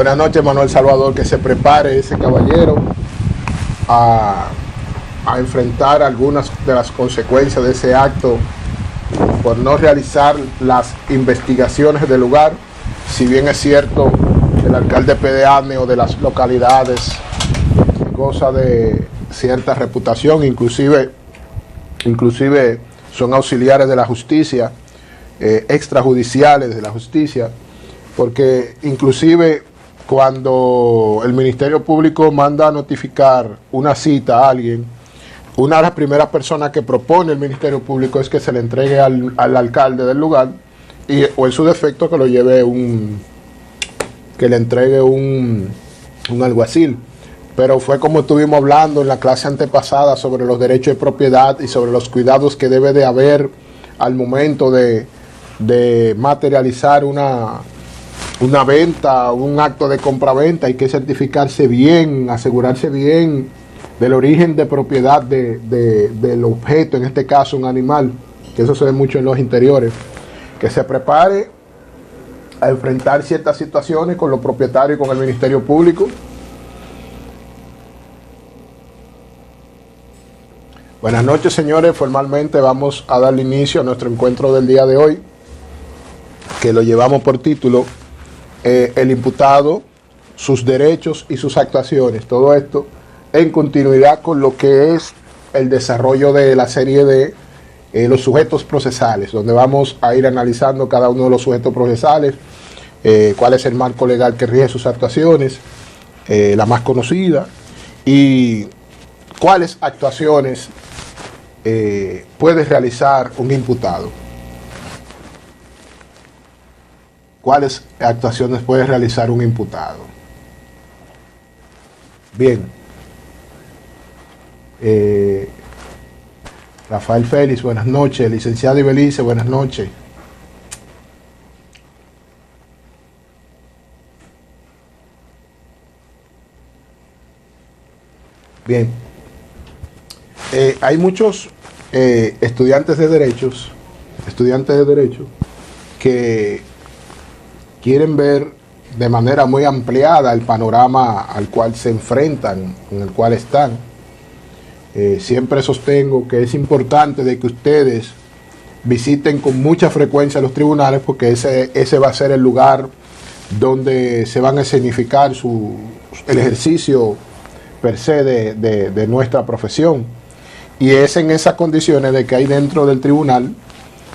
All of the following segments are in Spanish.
Buenas noches, Manuel Salvador. Que se prepare ese caballero a enfrentar algunas de las consecuencias de ese acto por no realizar las investigaciones del lugar. Si bien es cierto, el alcalde pedeáneo o de las localidades goza de cierta reputación, inclusive son auxiliares de la justicia, extrajudiciales de la justicia, porque inclusive cuando el Ministerio Público manda a notificar una cita a alguien, una de las primeras personas que propone el Ministerio Público es que se le entregue al alcalde del lugar, o en su defecto que lo lleve que le entregue un alguacil. Pero fue como estuvimos hablando en la clase antepasada sobre los derechos de propiedad y sobre los cuidados que debe de haber al momento de materializar una venta, un acto de compraventa. Hay que certificarse bien, asegurarse bien del origen de propiedad del objeto, en este caso un animal, que eso se ve mucho en los interiores. Que se prepare a enfrentar ciertas situaciones con los propietarios y con el Ministerio Público. Buenas noches, señores. Formalmente vamos a darle inicio a nuestro encuentro del día de hoy, que lo llevamos por título el imputado, sus derechos y sus actuaciones. Todo esto en continuidad con lo que es el desarrollo de la serie de los sujetos procesales, donde vamos a ir analizando cada uno de los sujetos procesales, cuál es el marco legal que rige sus actuaciones, la más conocida, y cuáles actuaciones puede realizar un imputado. ¿Cuáles actuaciones puede realizar un imputado? Bien. Rafael Félix, buenas noches. Licenciado Ibelice, buenas noches. Bien. Hay muchos estudiantes de derecho que quieren ver de manera muy ampliada el panorama al cual se enfrentan, en el cual están. Siempre sostengo que es importante de que ustedes visiten con mucha frecuencia los tribunales, porque ese va a ser el lugar donde se van a escenificar el ejercicio per se de nuestra profesión. Y es en esas condiciones de que ahí dentro del tribunal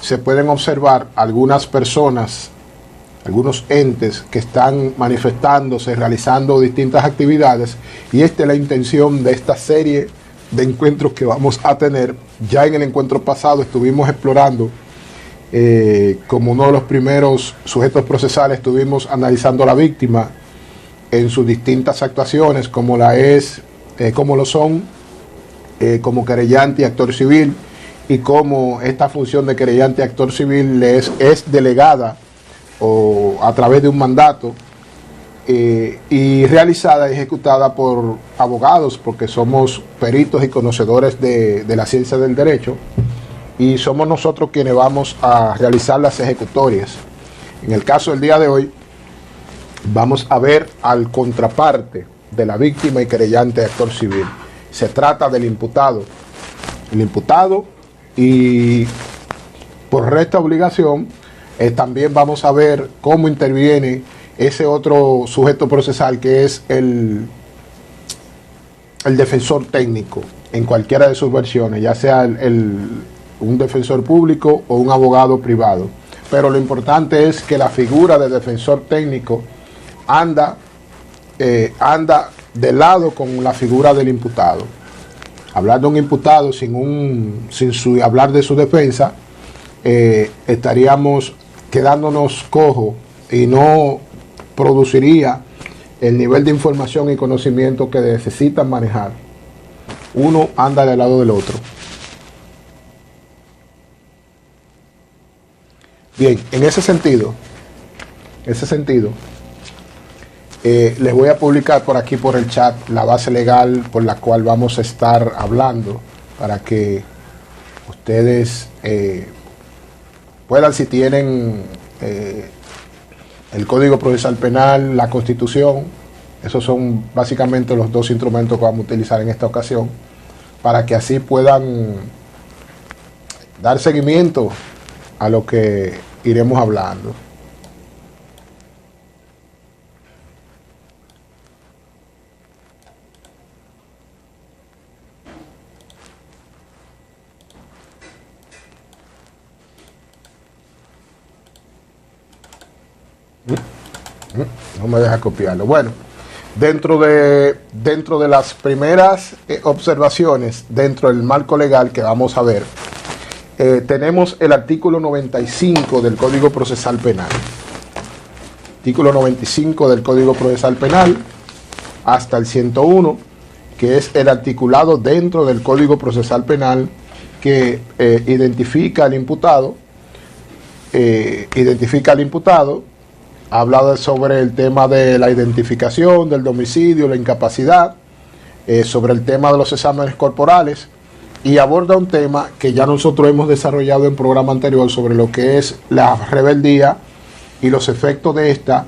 se pueden observar algunas personas, algunos entes que están manifestándose, realizando distintas actividades, y esta es la intención de esta serie de encuentros que vamos a tener. Ya en el encuentro pasado estuvimos explorando, como uno de los primeros sujetos procesales, estuvimos analizando a la víctima en sus distintas actuaciones, como lo son como querellante y actor civil, y cómo esta función de querellante y actor civil es delegada o a través de un mandato y realizada y ejecutada por abogados, porque somos peritos y conocedores de la ciencia del derecho, y somos nosotros quienes vamos a realizar las ejecutorias. En el caso del día de hoy vamos a ver al contraparte de la víctima y querellante y actor civil. Se trata del imputado. El imputado, y por recta obligación también vamos a ver cómo interviene ese otro sujeto procesal, que es el defensor técnico, en cualquiera de sus versiones, ya sea un defensor público o un abogado privado. Pero lo importante es que la figura de defensor técnico anda de lado con la figura del imputado. Hablar de un imputado sin hablar de su defensa, estaríamos quedándonos cojos y no produciría el nivel de información y conocimiento que necesitan manejar. Uno anda del lado del otro. Bien, en ese sentido, les voy a publicar por aquí por el chat la base legal por la cual vamos a estar hablando, para que ustedes puedan, si tienen el Código Procesal Penal, la Constitución. Esos son básicamente los dos instrumentos que vamos a utilizar en esta ocasión para que así puedan dar seguimiento a lo que iremos hablando. No me deja copiarlo. Bueno, dentro de las primeras observaciones dentro del marco legal que vamos a ver, tenemos el artículo 95 del Código Procesal Penal. Artículo 95 del Código Procesal Penal hasta el 101, que es el articulado dentro del Código Procesal Penal que identifica al imputado. Habla sobre el tema de la identificación, del domicilio, la incapacidad, sobre el tema de los exámenes corporales, y aborda un tema que ya nosotros hemos desarrollado en programa anterior sobre lo que es la rebeldía y los efectos de esta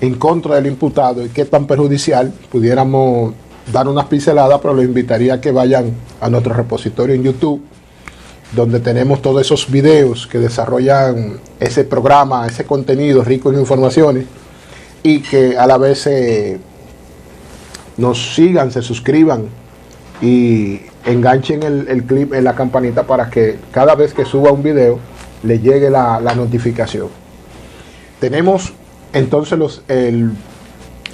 en contra del imputado y qué tan perjudicial. Pudiéramos dar unas pinceladas, pero los invitaría a que vayan a nuestro repositorio en YouTube, donde tenemos todos esos videos que desarrollan ese programa, ese contenido rico en informaciones, y que a la vez nos sigan, se suscriban y enganchen el clip en la campanita para que cada vez que suba un video le llegue la notificación. Tenemos entonces el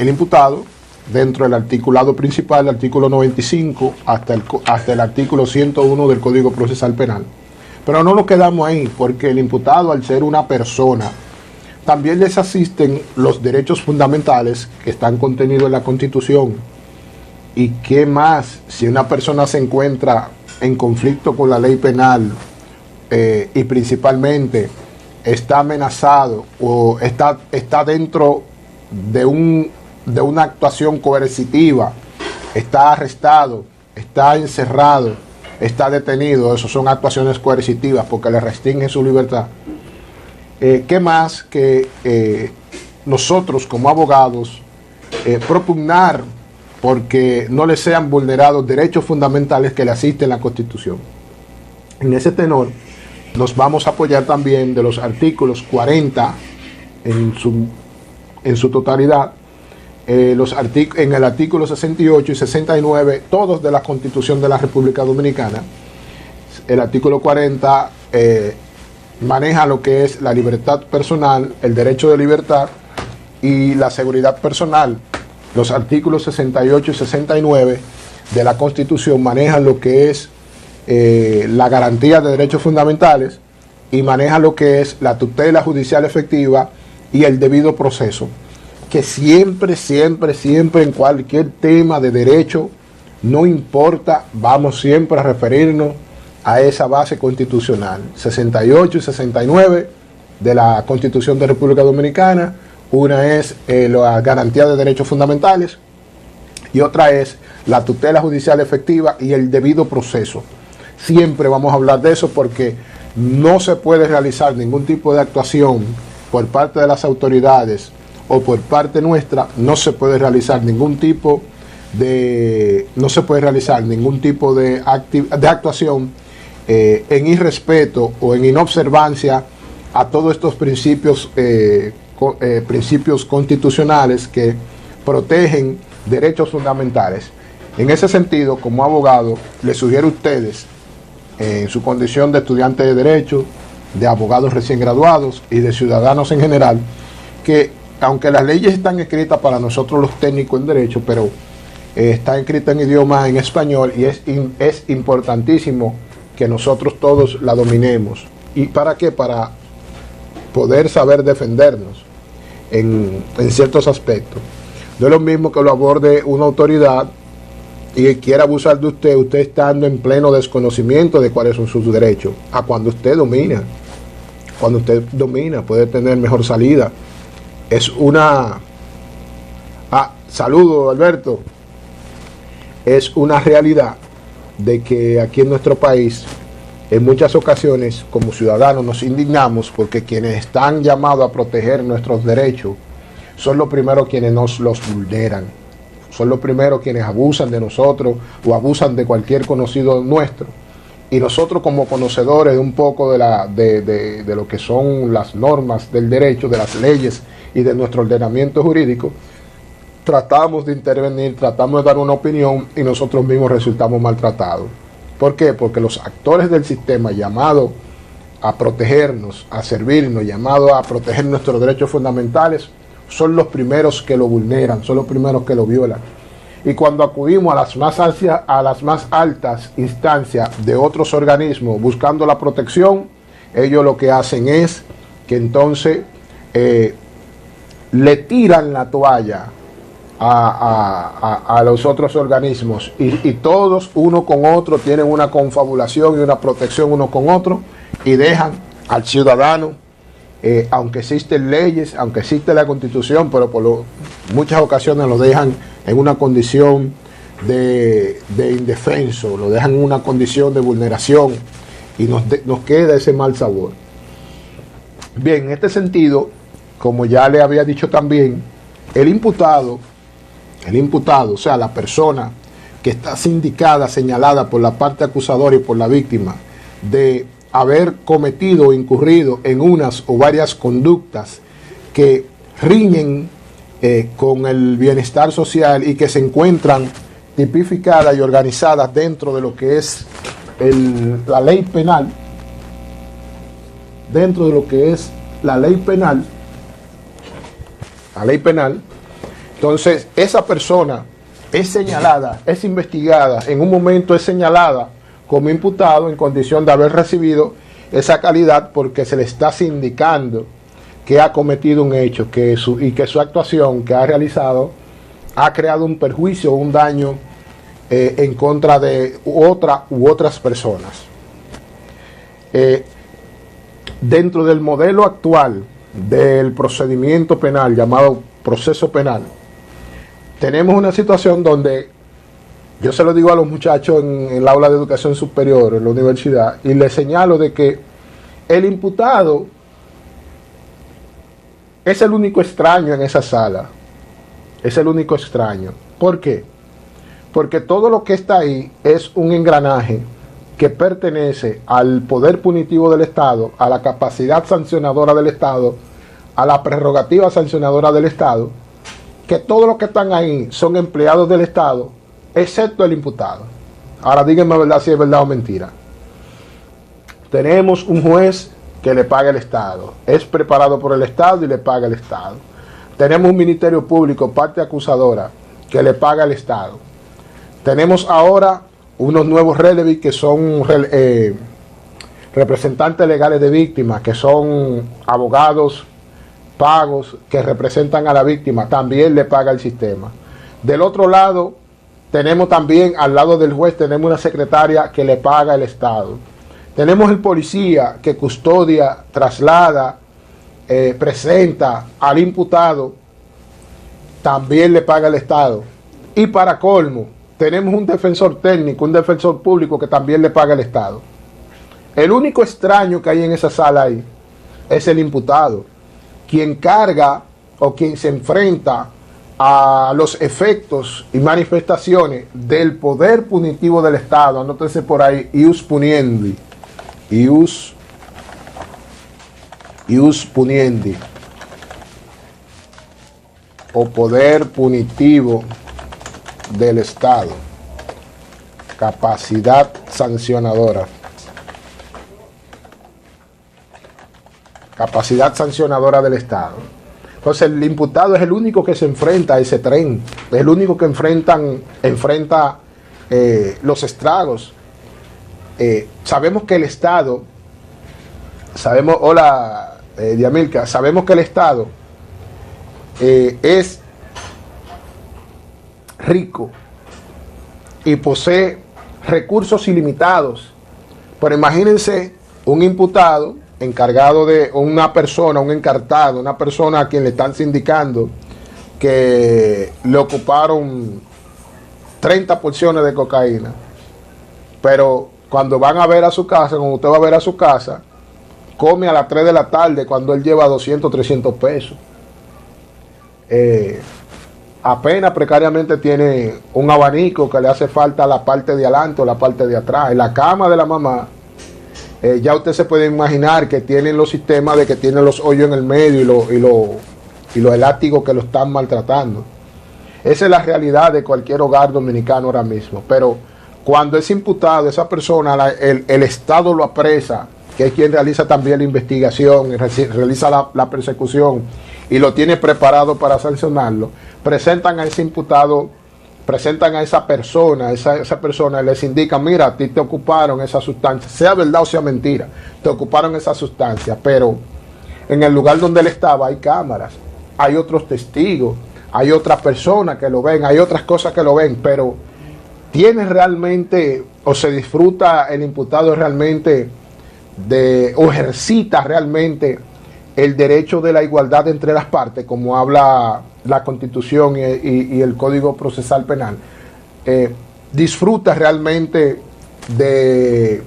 imputado dentro del articulado principal, el artículo 95 hasta el artículo 101 del Código Procesal Penal. Pero no nos quedamos ahí, porque el imputado, al ser una persona, también les asisten los derechos fundamentales que están contenidos en la Constitución. ¿Y qué más si una persona se encuentra en conflicto con la ley penal y principalmente está amenazado o está dentro de una actuación coercitiva, está arrestado, está encerrado, está detenido? Eso son actuaciones coercitivas porque le restringen su libertad. ¿Qué más que nosotros como abogados propugnar porque no le sean vulnerados derechos fundamentales que le asisten la Constitución? En ese tenor nos vamos a apoyar también de los artículos 40 en su totalidad, en el artículo 68 y 69, todos de la Constitución de la República Dominicana. El artículo 40 maneja lo que es la libertad personal, el derecho de libertad y la seguridad personal. Los artículos 68 y 69 de la Constitución manejan lo que es la garantía de derechos fundamentales y maneja lo que es la tutela judicial efectiva y el debido proceso, que siempre en cualquier tema de derecho, no importa, vamos siempre a referirnos a esa base constitucional, 68 y 69 de la Constitución de República Dominicana. Una es la garantía de derechos fundamentales y otra es la tutela judicial efectiva y el debido proceso. Siempre vamos a hablar de eso porque no se puede realizar ningún tipo de actuación por parte de las autoridades o por parte nuestra, no se puede realizar ningún tipo de actuación en irrespeto o en inobservancia a todos estos principios constitucionales que protegen derechos fundamentales. En ese sentido, como abogado, les sugiero a ustedes, en su condición de estudiantes de derecho, de abogados recién graduados y de ciudadanos en general, que aunque las leyes están escritas para nosotros los técnicos en derecho, pero está escrita en idioma en español y es importantísimo que nosotros todos la dominemos. ¿Y para qué? Para poder saber defendernos en ciertos aspectos. No es lo mismo que lo aborde una autoridad y quiera abusar de usted estando en pleno desconocimiento de cuáles son sus derechos, a cuando usted domina. Cuando usted domina puede tener mejor salida. Es una... saludo, Alberto. Es una realidad de que aquí en nuestro país, en muchas ocasiones, como ciudadanos, nos indignamos porque quienes están llamados a proteger nuestros derechos son los primeros quienes nos los vulneran. Son los primeros quienes abusan de nosotros o abusan de cualquier conocido nuestro. Y nosotros, como conocedores de un poco de lo que son las normas del derecho, de las leyes y de nuestro ordenamiento jurídico, tratamos de intervenir, tratamos de dar una opinión y nosotros mismos resultamos maltratados. ¿Por qué? Porque los actores del sistema llamados a protegernos, a servirnos, llamados a proteger nuestros derechos fundamentales, son los primeros que lo vulneran, son los primeros que lo violan. Y cuando acudimos a las más altas instancias de otros organismos buscando la protección, ellos lo que hacen es que entonces le tiran la toalla a los otros organismos y todos uno con otro tienen una confabulación y una protección uno con otro y dejan al ciudadano, aunque existen leyes, aunque existe la Constitución, pero muchas ocasiones lo dejan en una condición de indefenso, lo dejan en una condición de vulneración y nos queda ese mal sabor. Bien, en este sentido, como ya le había dicho también, el imputado, o sea, la persona que está sindicada, señalada por la parte acusadora y por la víctima de haber cometido o incurrido en unas o varias conductas que riñen con el bienestar social y que se encuentran tipificadas y organizadas dentro de lo que es la ley penal, entonces esa persona es señalada, es investigada, en un momento es señalada como imputado en condición de haber recibido esa calidad porque se le está sindicando que ha cometido un hecho y que su actuación que ha realizado ha creado un perjuicio o un daño en contra de otras personas. Dentro del modelo actual del procedimiento penal llamado proceso penal, tenemos una situación donde yo se lo digo a los muchachos en el aula de educación superior, en la universidad, y les señalo de que el imputado es el único extraño en esa sala. Es el único extraño. ¿Por qué? Porque todo lo que está ahí es un engranaje que pertenece al poder punitivo del Estado, a la capacidad sancionadora del Estado, a la prerrogativa sancionadora del Estado, que todos los que están ahí son empleados del Estado, excepto el imputado. Ahora díganme verdad si es verdad o mentira. Tenemos un juez que le paga el Estado, es preparado por el Estado y le paga el Estado. Tenemos un ministerio público, parte acusadora, que le paga el Estado. Tenemos ahora unos nuevos relevis que son representantes legales de víctimas, que son abogados pagos que representan a la víctima, también le paga el sistema. Del otro lado, tenemos también, al lado del juez, tenemos una secretaria que le paga el Estado. Tenemos el policía que custodia, traslada, presenta al imputado, también le paga el Estado. Y para colmo, tenemos un defensor técnico, un defensor público que también le paga el Estado. El único extraño que hay en esa sala ahí es el imputado, quien carga o quien se enfrenta a los efectos y manifestaciones del poder punitivo del Estado. Anótese por ahí, ius puniendi. Ius puniendi, o poder punitivo del Estado, capacidad sancionadora. Capacidad sancionadora del Estado. Entonces el imputado es el único que se enfrenta a ese tren, es el único que enfrenta los estragos. Sabemos que el Estado, Diamilca, sabemos que el Estado es rico y posee recursos ilimitados, pero imagínense un imputado encargado de una persona, un encartado, una persona a quien le están sindicando que le ocuparon 30 porciones de cocaína, pero cuando van a ver a su casa, cuando usted va a ver a su casa, come a las 3 de la tarde cuando él lleva 200, 300 pesos. apenas precariamente tiene un abanico que le hace falta la parte de adelante o la parte de atrás. En la cama de la mamá, ya usted se puede imaginar que tienen los sistemas de que tienen los hoyos en el medio y los elásticos que lo están maltratando. Esa es la realidad de cualquier hogar dominicano ahora mismo. Pero cuando es imputado, esa persona, el Estado lo apresa, que es quien realiza también la investigación, realiza la persecución y lo tiene preparado para sancionarlo, presentan a ese imputado, presentan a esa persona les indica, mira, a ti te ocuparon esa sustancia, sea verdad o sea mentira, te ocuparon esa sustancia, pero en el lugar donde él estaba hay cámaras, hay otros testigos, hay otras personas que lo ven, hay otras cosas que lo ven, pero ¿tiene realmente o se disfruta el imputado realmente o ejercita realmente el derecho de la igualdad entre las partes, como habla la Constitución y el Código Procesal Penal? ¿Disfruta realmente de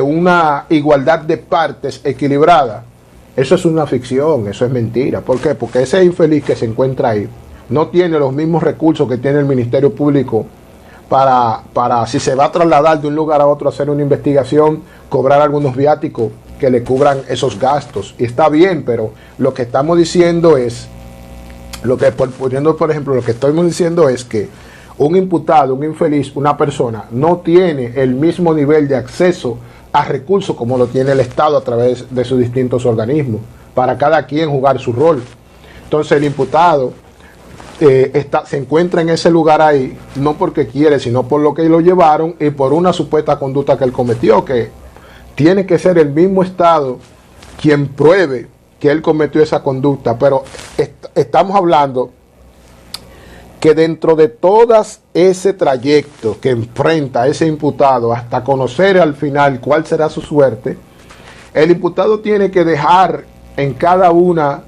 una igualdad de partes equilibrada? Eso es una ficción, eso es mentira. ¿Por qué? Porque ese infeliz que se encuentra ahí no tiene los mismos recursos que tiene el Ministerio Público para si se va a trasladar de un lugar a otro a hacer una investigación, cobrar algunos viáticos que le cubran esos gastos. Y está bien, pero lo que estamos diciendo es, poniendo por ejemplo, lo que estamos diciendo es que un imputado, un infeliz, una persona, no tiene el mismo nivel de acceso a recursos como lo tiene el Estado a través de sus distintos organismos, para cada quien jugar su rol. Entonces el imputado se encuentra en ese lugar ahí, no porque quiere, sino por lo que lo llevaron y por una supuesta conducta que él cometió, que tiene que ser el mismo Estado quien pruebe que él cometió esa conducta. Pero estamos hablando que dentro de todas ese trayecto que enfrenta ese imputado hasta conocer al final cuál será su suerte, el imputado tiene que dejar en cada una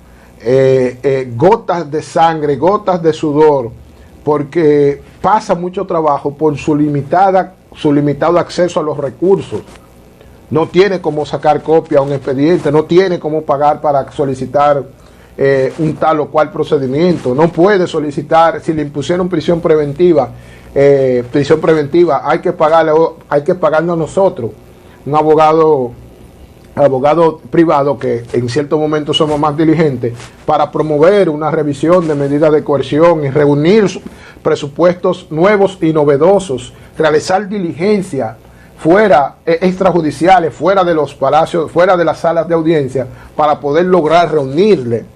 gotas de sangre, gotas de sudor, porque pasa mucho trabajo por su limitado acceso a los recursos. No tiene cómo sacar copia a un expediente, no tiene cómo pagar para solicitar un tal o cual procedimiento, no puede solicitar, si le impusieron prisión preventiva, hay que pagarle a nosotros, un abogado privado, que en ciertos momentos somos más diligentes, para promover una revisión de medidas de coerción y reunir presupuestos nuevos y novedosos, realizar diligencia fuera, extrajudiciales, fuera de los palacios, fuera de las salas de audiencia, para poder lograr reunirle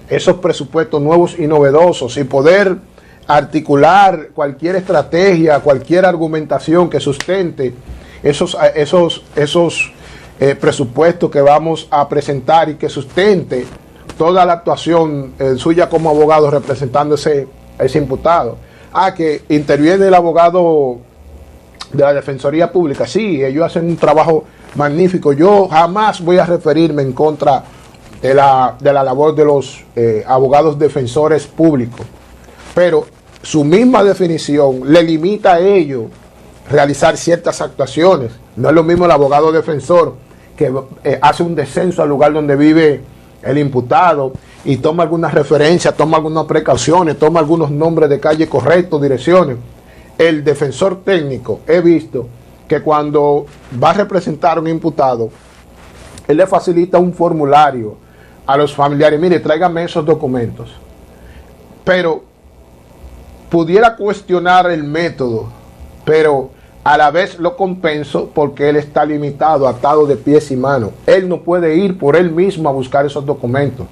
esos presupuestos nuevos y novedosos y poder articular cualquier estrategia, cualquier argumentación que sustente esos presupuestos que vamos a presentar y que sustente toda la actuación suya como abogado representando ese imputado. Que interviene el abogado de la Defensoría Pública. Sí, ellos hacen un trabajo magnífico. Yo jamás voy a referirme en contra de la labor de los abogados defensores públicos, pero su misma definición le limita a ellos realizar ciertas actuaciones. No es lo mismo el abogado defensor que hace un descenso al lugar donde vive el imputado y toma algunas referencias, toma algunas precauciones, toma algunos nombres de calle correctos, direcciones. El defensor técnico, he visto que cuando va a representar a un imputado, él le facilita un formulario a los familiares: mire, tráigame esos documentos. Pero pudiera cuestionar el método, pero a la vez lo compenso porque él está limitado, atado de pies y manos. Él no puede ir por él mismo a buscar esos documentos.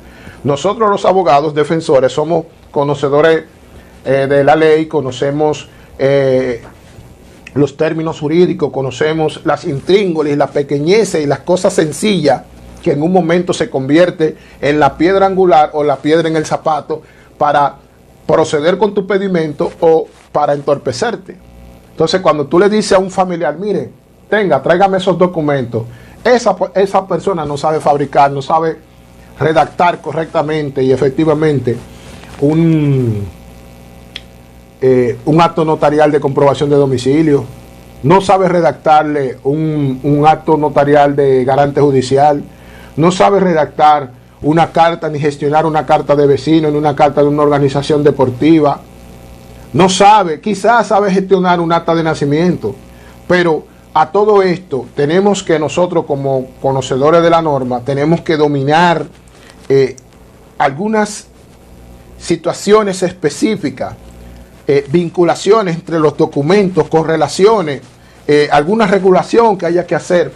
Nosotros los abogados defensores somos conocedores de la ley, conocemos los términos jurídicos, conocemos las intríngulis, las pequeñeces y las cosas sencillas que en un momento se convierte en la piedra angular o la piedra en el zapato para proceder con tu pedimento o para entorpecerte. Entonces, cuando tú le dices a un familiar: mire, tráigame esos documentos, esa persona no sabe fabricar, no sabe redactar correctamente y efectivamente un acto notarial de comprobación de domicilio, no sabe redactarle un acto notarial de garante judicial, no sabe redactar una carta, ni gestionar una carta de vecino, ni una carta de una organización deportiva. No sabe, quizás sabe gestionar un acta de nacimiento, pero a todo esto tenemos que nosotros como conocedores de la norma, tenemos que dominar algunas situaciones específicas, vinculaciones entre los documentos, correlaciones, alguna regulación que haya que hacer.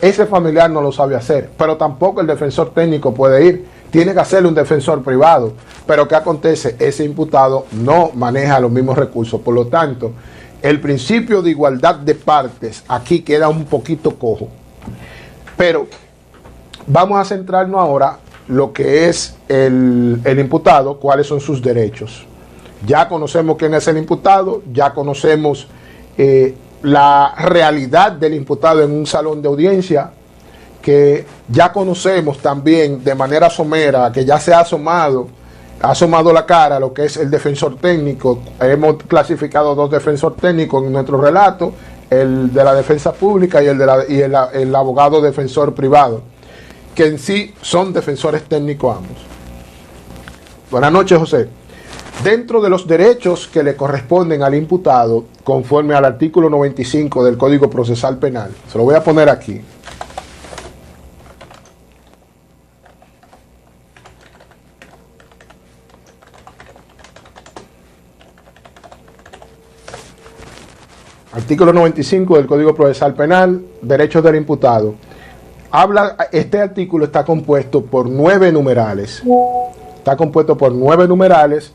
Ese familiar no lo sabe hacer, pero tampoco el defensor técnico puede ir, tiene que hacerle un defensor privado. Pero ¿qué acontece? Ese imputado no maneja los mismos recursos, por lo tanto, el principio de igualdad de partes aquí queda un poquito cojo. Pero vamos a centrarnos ahora lo que es el imputado, cuáles son sus derechos. Ya conocemos quién es el imputado, ya conocemos la realidad del imputado en un salón de audiencia, que ya conocemos también de manera somera, que ya se ha asomado la cara a lo que es el defensor técnico. Hemos clasificado dos defensores técnicos en nuestro relato, el de la defensa pública y el abogado defensor privado, que en sí son defensores técnicos ambos. Buenas noches, José. Dentro de los derechos que le corresponden al imputado, conforme al artículo 95 del Código Procesal Penal, se lo voy a poner aquí. Artículo 95 del Código Procesal Penal, derechos del imputado. Este artículo está compuesto por 9 numerales. Está compuesto por 9 numerales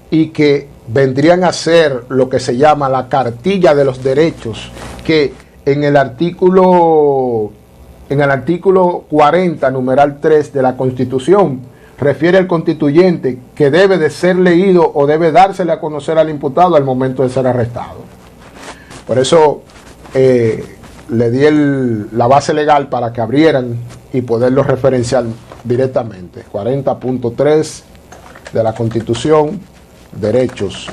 y que vendrían a ser lo que se llama la cartilla de los derechos, que en el artículo 40, numeral 3 de la Constitución, refiere al constituyente que debe de ser leído o debe dársele a conocer al imputado al momento de ser arrestado. Por eso le di la base legal para que abrieran y poderlo referenciar directamente. 40.3 de la Constitución, derechos.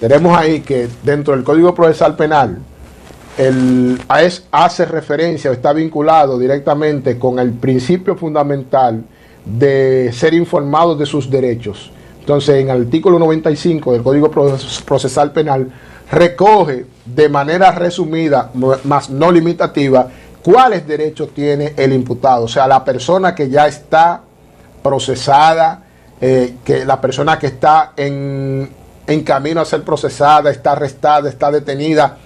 Tenemos ahí que dentro del Código Procesal Penal hace referencia o está vinculado directamente con el principio fundamental de ser informado de sus derechos. Entonces, en el artículo 95 del Código Procesal Penal recoge de manera resumida, más no limitativa, cuáles derechos tiene el imputado. O sea, la persona que ya está procesada, que la persona que está en camino a ser procesada, está arrestada, está detenida,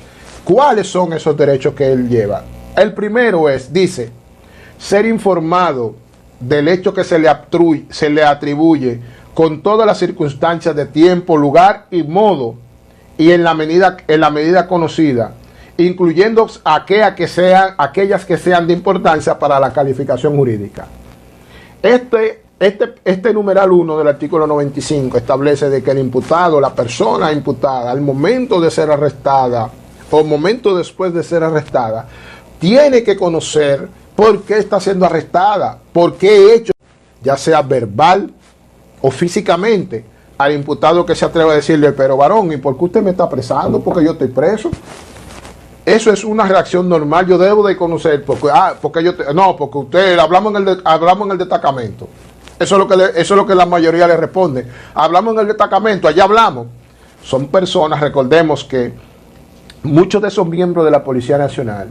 ¿cuáles son esos derechos que él lleva? El primero dice, ser informado del hecho que se le atribuye con todas las circunstancias de tiempo, lugar y modo, y en la medida conocida, incluyendo aquellas que sean de importancia para la calificación jurídica. Este numeral 1 del artículo 95 establece de que el imputado, la persona imputada, al momento de ser arrestada o momento después de ser arrestada, tiene que conocer por qué está siendo arrestada, por qué hecho, ya sea verbal o físicamente, al imputado que se atreve a decirle, pero varón, ¿y por qué usted me está apresando? Porque yo estoy preso. Eso es una reacción normal, yo debo de conocer, porque usted, hablamos en el destacamento. Eso es lo que la mayoría le responde. Hablamos en el destacamento, allá hablamos. Son personas, recordemos que muchos de esos miembros de la Policía Nacional,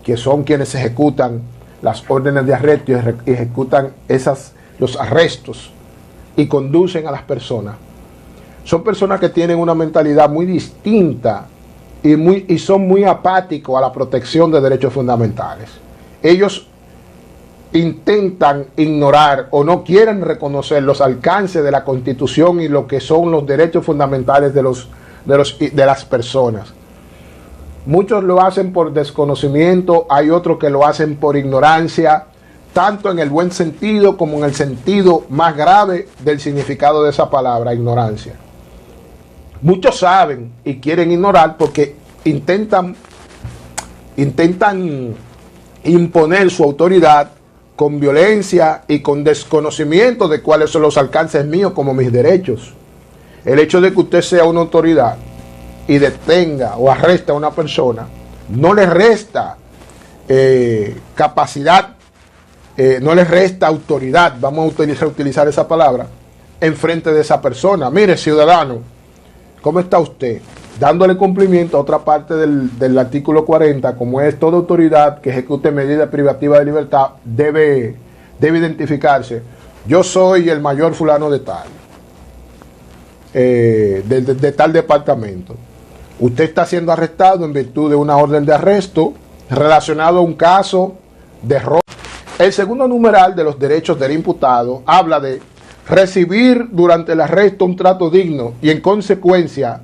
que son quienes ejecutan las órdenes de arresto y ejecutan los arrestos y conducen a las personas, son personas que tienen una mentalidad muy distinta y son muy apáticos a la protección de derechos fundamentales. Ellos intentan ignorar o no quieren reconocer los alcances de la Constitución y lo que son los derechos fundamentales de las personas. Muchos lo hacen por desconocimiento, hay otros que lo hacen por ignorancia, tanto en el buen sentido como en el sentido más grave del significado de esa palabra, ignorancia. Muchos saben y quieren ignorar porque intentan imponer su autoridad con violencia y con desconocimiento de cuáles son los alcances míos como mis derechos. El hecho de que usted sea una autoridad y detenga o arresta a una persona no le resta capacidad no le resta autoridad, vamos a utilizar esa palabra, en frente de esa persona. Mire, ciudadano, ¿cómo está usted? Dándole cumplimiento a otra parte del artículo 40, como es toda autoridad que ejecute medidas privativas de libertad, debe identificarse. Yo soy el mayor fulano de tal, de tal departamento. Usted está siendo arrestado en virtud de una orden de arresto relacionado a un caso de robo. El segundo numeral de los derechos del imputado habla de recibir durante el arresto un trato digno y en consecuencia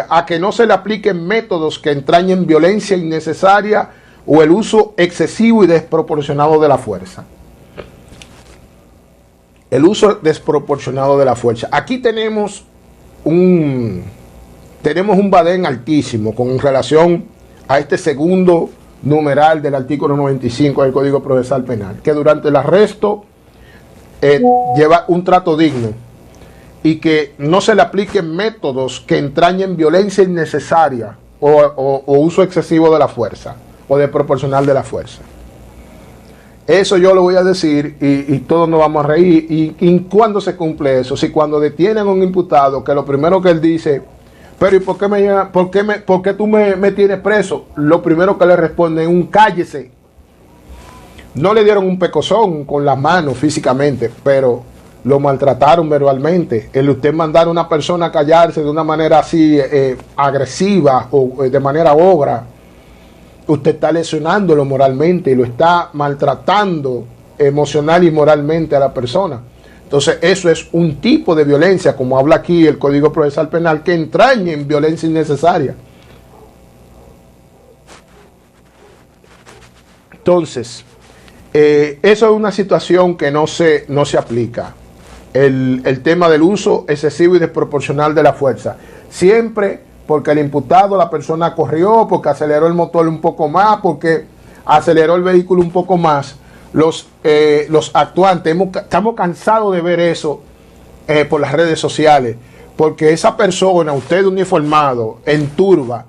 a que no se le apliquen métodos que entrañen violencia innecesaria o el uso excesivo y desproporcionado de la fuerza. El uso desproporcionado de la fuerza. Aquí tenemos un badén altísimo con relación a este segundo numeral del artículo 95 del Código Procesal Penal, que durante el arresto lleva un trato digno y que no se le apliquen métodos que entrañen violencia innecesaria o uso excesivo de la fuerza o desproporcional de la fuerza. Eso yo lo voy a decir y todos nos vamos a reír. ¿Y cuándo se cumple eso? Si cuando detienen a un imputado, que lo primero que él dice, pero ¿y por qué tú me tienes preso? Lo primero que le responde es un cállese. No le dieron un pecozón con las manos físicamente, pero lo maltrataron verbalmente. El usted mandar a una persona a callarse de una manera así agresiva o de manera ogra, usted está lesionándolo moralmente y lo está maltratando emocional y moralmente a la persona. Entonces eso es un tipo de violencia, como habla aquí el Código Procesal Penal, que entraña en violencia innecesaria. Entonces, eso es una situación que no se aplica. El tema del uso excesivo y desproporcional de la fuerza. Siempre porque el imputado, la persona corrió, porque aceleró el motor un poco más, porque aceleró el vehículo un poco más. Los actuantes, estamos cansados de ver eso por las redes sociales, porque esa persona, usted uniformado, en turba,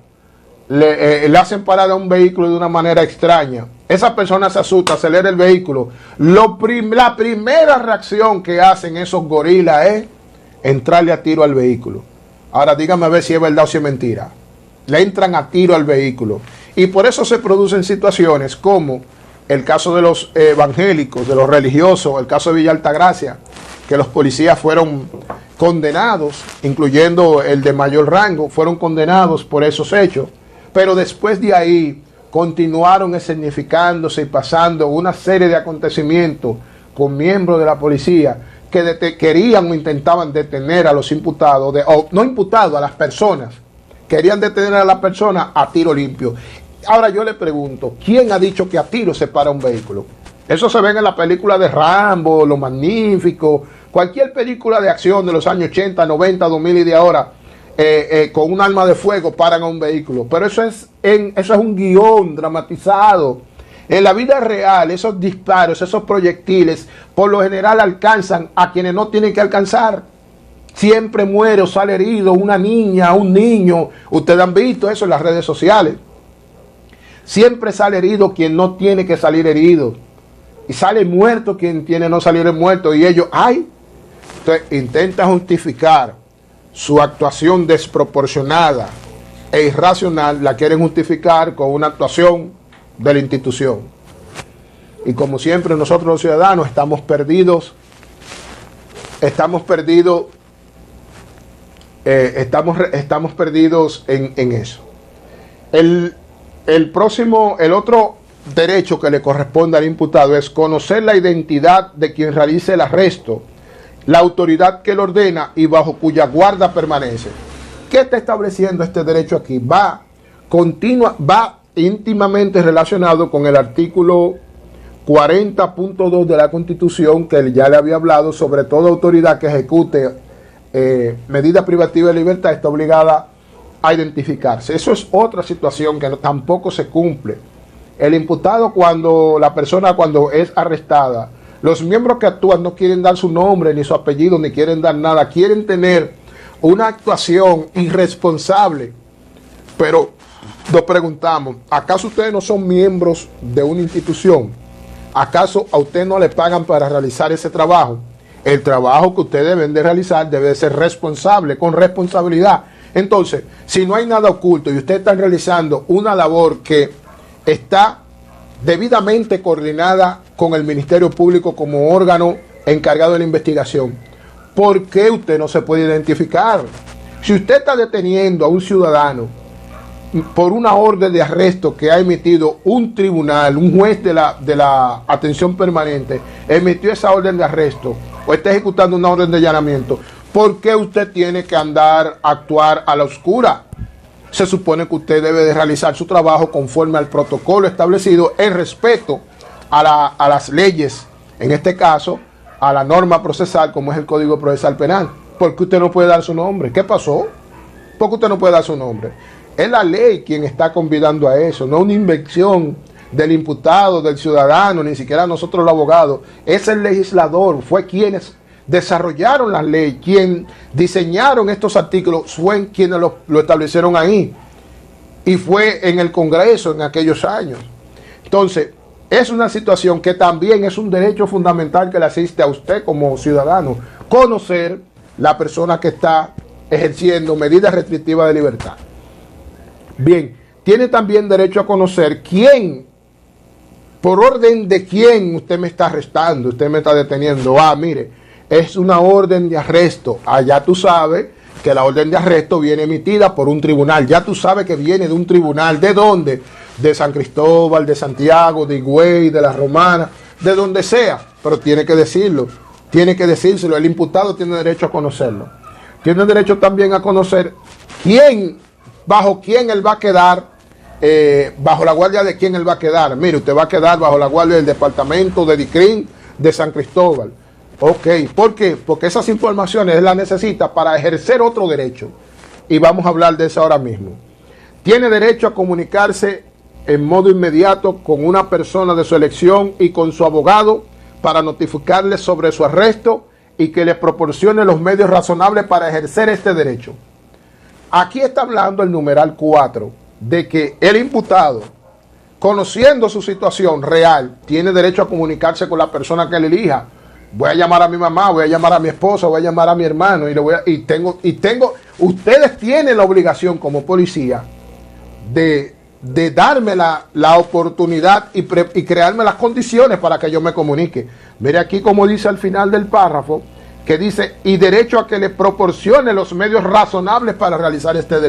le hacen parar a un vehículo de una manera extraña. Esa persona se asusta, acelera el vehículo. La primera reacción que hacen esos gorilas es entrarle a tiro al vehículo. Ahora dígame a ver si es verdad o si es mentira. Le entran a tiro al vehículo. Y por eso se producen situaciones como el caso de los evangélicos, de los religiosos, el caso de Villa Altagracia, que los policías fueron condenados, incluyendo el de mayor rango, fueron condenados por esos hechos. Pero después de ahí continuaron escenificándose y pasando una serie de acontecimientos con miembros de la policía que querían o intentaban detener a los imputados, o no imputados, a las personas. Querían detener a las personas a tiro limpio. Ahora yo le pregunto, ¿quién ha dicho que a tiro se para un vehículo? Eso se ve en la película de Rambo, Lo Magnífico, cualquier película de acción de los años 80, 90, 2000 y de ahora. Con un arma de fuego paran a un vehículo, pero eso es un guión dramatizado. En la vida real, esos disparos, esos proyectiles, por lo general alcanzan a quienes no tienen que alcanzar. Siempre muere o sale herido una niña, un niño. Ustedes han visto eso en las redes sociales. Siempre sale herido quien no tiene que salir herido, y sale muerto quien tiene no salir muerto. Y ellos, entonces intenta justificar su actuación desproporcionada e irracional, la quieren justificar con una actuación de la institución. Y como siempre nosotros los ciudadanos estamos perdidos en eso. El otro derecho que le corresponde al imputado es conocer la identidad de quien realice el arresto, la autoridad que lo ordena y bajo cuya guarda permanece. ¿Qué está estableciendo este derecho aquí? Va íntimamente relacionado con el artículo 40.2 de la Constitución, que ya le había hablado, sobre toda autoridad que ejecute medida privativa de libertad está obligada a identificarse. Eso es otra situación que tampoco se cumple. El imputado, cuando es arrestada, los miembros que actúan no quieren dar su nombre, ni su apellido, ni quieren dar nada. Quieren tener una actuación irresponsable. Pero nos preguntamos, ¿acaso ustedes no son miembros de una institución? ¿Acaso a usted no le pagan para realizar ese trabajo? El trabajo que ustedes deben de realizar debe de ser responsable, con responsabilidad. Entonces, si no hay nada oculto y ustedes están realizando una labor que está debidamente coordinada con el Ministerio Público como órgano encargado de la investigación, ¿por qué usted no se puede identificar? Si usted está deteniendo a un ciudadano por una orden de arresto que ha emitido un tribunal, un juez de la atención permanente, emitió esa orden de arresto o está ejecutando una orden de allanamiento, ¿por qué usted tiene que actuar a la oscura? Se supone que usted debe de realizar su trabajo conforme al protocolo establecido en respeto a las leyes, en este caso, a la norma procesal como es el Código Procesal Penal. ¿Por qué usted no puede dar su nombre? ¿Qué pasó? ¿Por qué usted no puede dar su nombre? Es la ley quien está convidando a eso, no una invención del imputado, del ciudadano, ni siquiera nosotros los abogados. Es el legislador, fue quienes desarrollaron la ley, quien diseñaron estos artículos, fue quienes lo establecieron ahí. Y fue en el Congreso en aquellos años. Entonces, es una situación que también es un derecho fundamental que le asiste a usted como ciudadano, conocer la persona que está ejerciendo medidas restrictivas de libertad. Bien, tiene también derecho a conocer quién, por orden de quién usted me está arrestando, usted me está deteniendo. Ah, mire, es una orden de arresto. Ah, ya tú sabes que la orden de arresto viene emitida por un tribunal. Ya tú sabes que viene de un tribunal. ¿De dónde? De San Cristóbal, de Santiago, de Higüey, de La Romana, de donde sea. Pero tiene que decirlo. Tiene que decírselo. El imputado tiene derecho a conocerlo. Tiene derecho también a conocer quién, bajo quién él va a quedar, bajo la guardia de quién él va a quedar. Mire, usted va a quedar bajo la guardia del departamento de DICRIN de San Cristóbal. Ok, ¿por qué? Porque esas informaciones él las necesita para ejercer otro derecho. Y vamos a hablar de eso ahora mismo. Tiene derecho a comunicarse en modo inmediato con una persona de su elección y con su abogado para notificarle sobre su arresto y que le proporcione los medios razonables para ejercer este derecho. Aquí está hablando el numeral 4 de que el imputado, conociendo su situación real, tiene derecho a comunicarse con la persona que él elija. Voy a llamar a mi mamá, voy a llamar a mi esposa, voy a llamar a mi hermano ustedes tienen la obligación como policía de darme la oportunidad y crearme las condiciones para que yo me comunique. Mire aquí como dice al final del párrafo, que dice, y derecho a que le proporcione los medios razonables para realizar este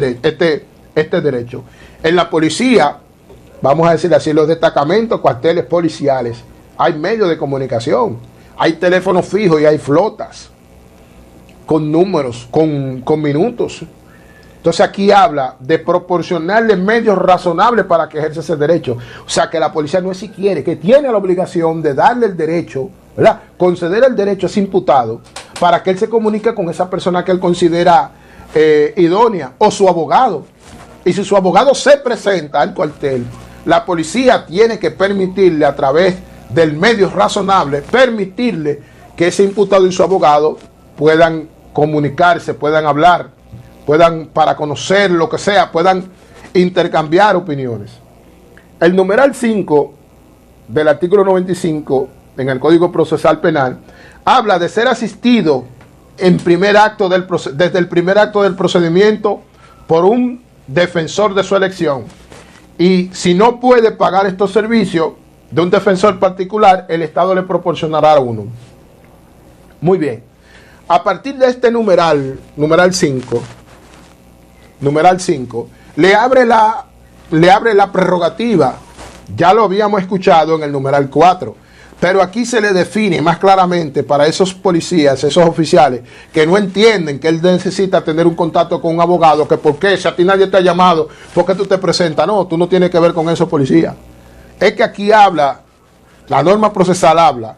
derecho. En la policía, vamos a decir así, los destacamentos, cuarteles policiales, hay medios de comunicación, hay teléfonos fijos y hay flotas, con números, con minutos. Entonces aquí habla de proporcionarle medios razonables para que ejerza ese derecho. O sea que la policía no es si quiere, que tiene la obligación de darle el derecho, ¿verdad? Conceder el derecho a ese imputado para que él se comunique con esa persona que él considera idónea o su abogado. Y si su abogado se presenta al cuartel, la policía tiene que permitirle a través del medio razonable, permitirle que ese imputado y su abogado puedan comunicarse, puedan hablar, puedan para conocer lo que sea, puedan intercambiar opiniones. El numeral 5 del artículo 95 en el Código Procesal Penal habla de ser asistido en desde el primer acto del procedimiento por un defensor de su elección. Y si no puede pagar estos servicios de un defensor particular, el Estado le proporcionará uno. Muy bien. A partir de este numeral 5, le abre la prerrogativa. Ya lo habíamos escuchado en el numeral 4. Pero aquí se le define más claramente para esos policías, esos oficiales, que no entienden que él necesita tener un contacto con un abogado, que por qué, si a ti nadie te ha llamado, ¿por qué tú te presentas? No, tú no tienes que ver con esos policías. Es que aquí habla, la norma procesal habla,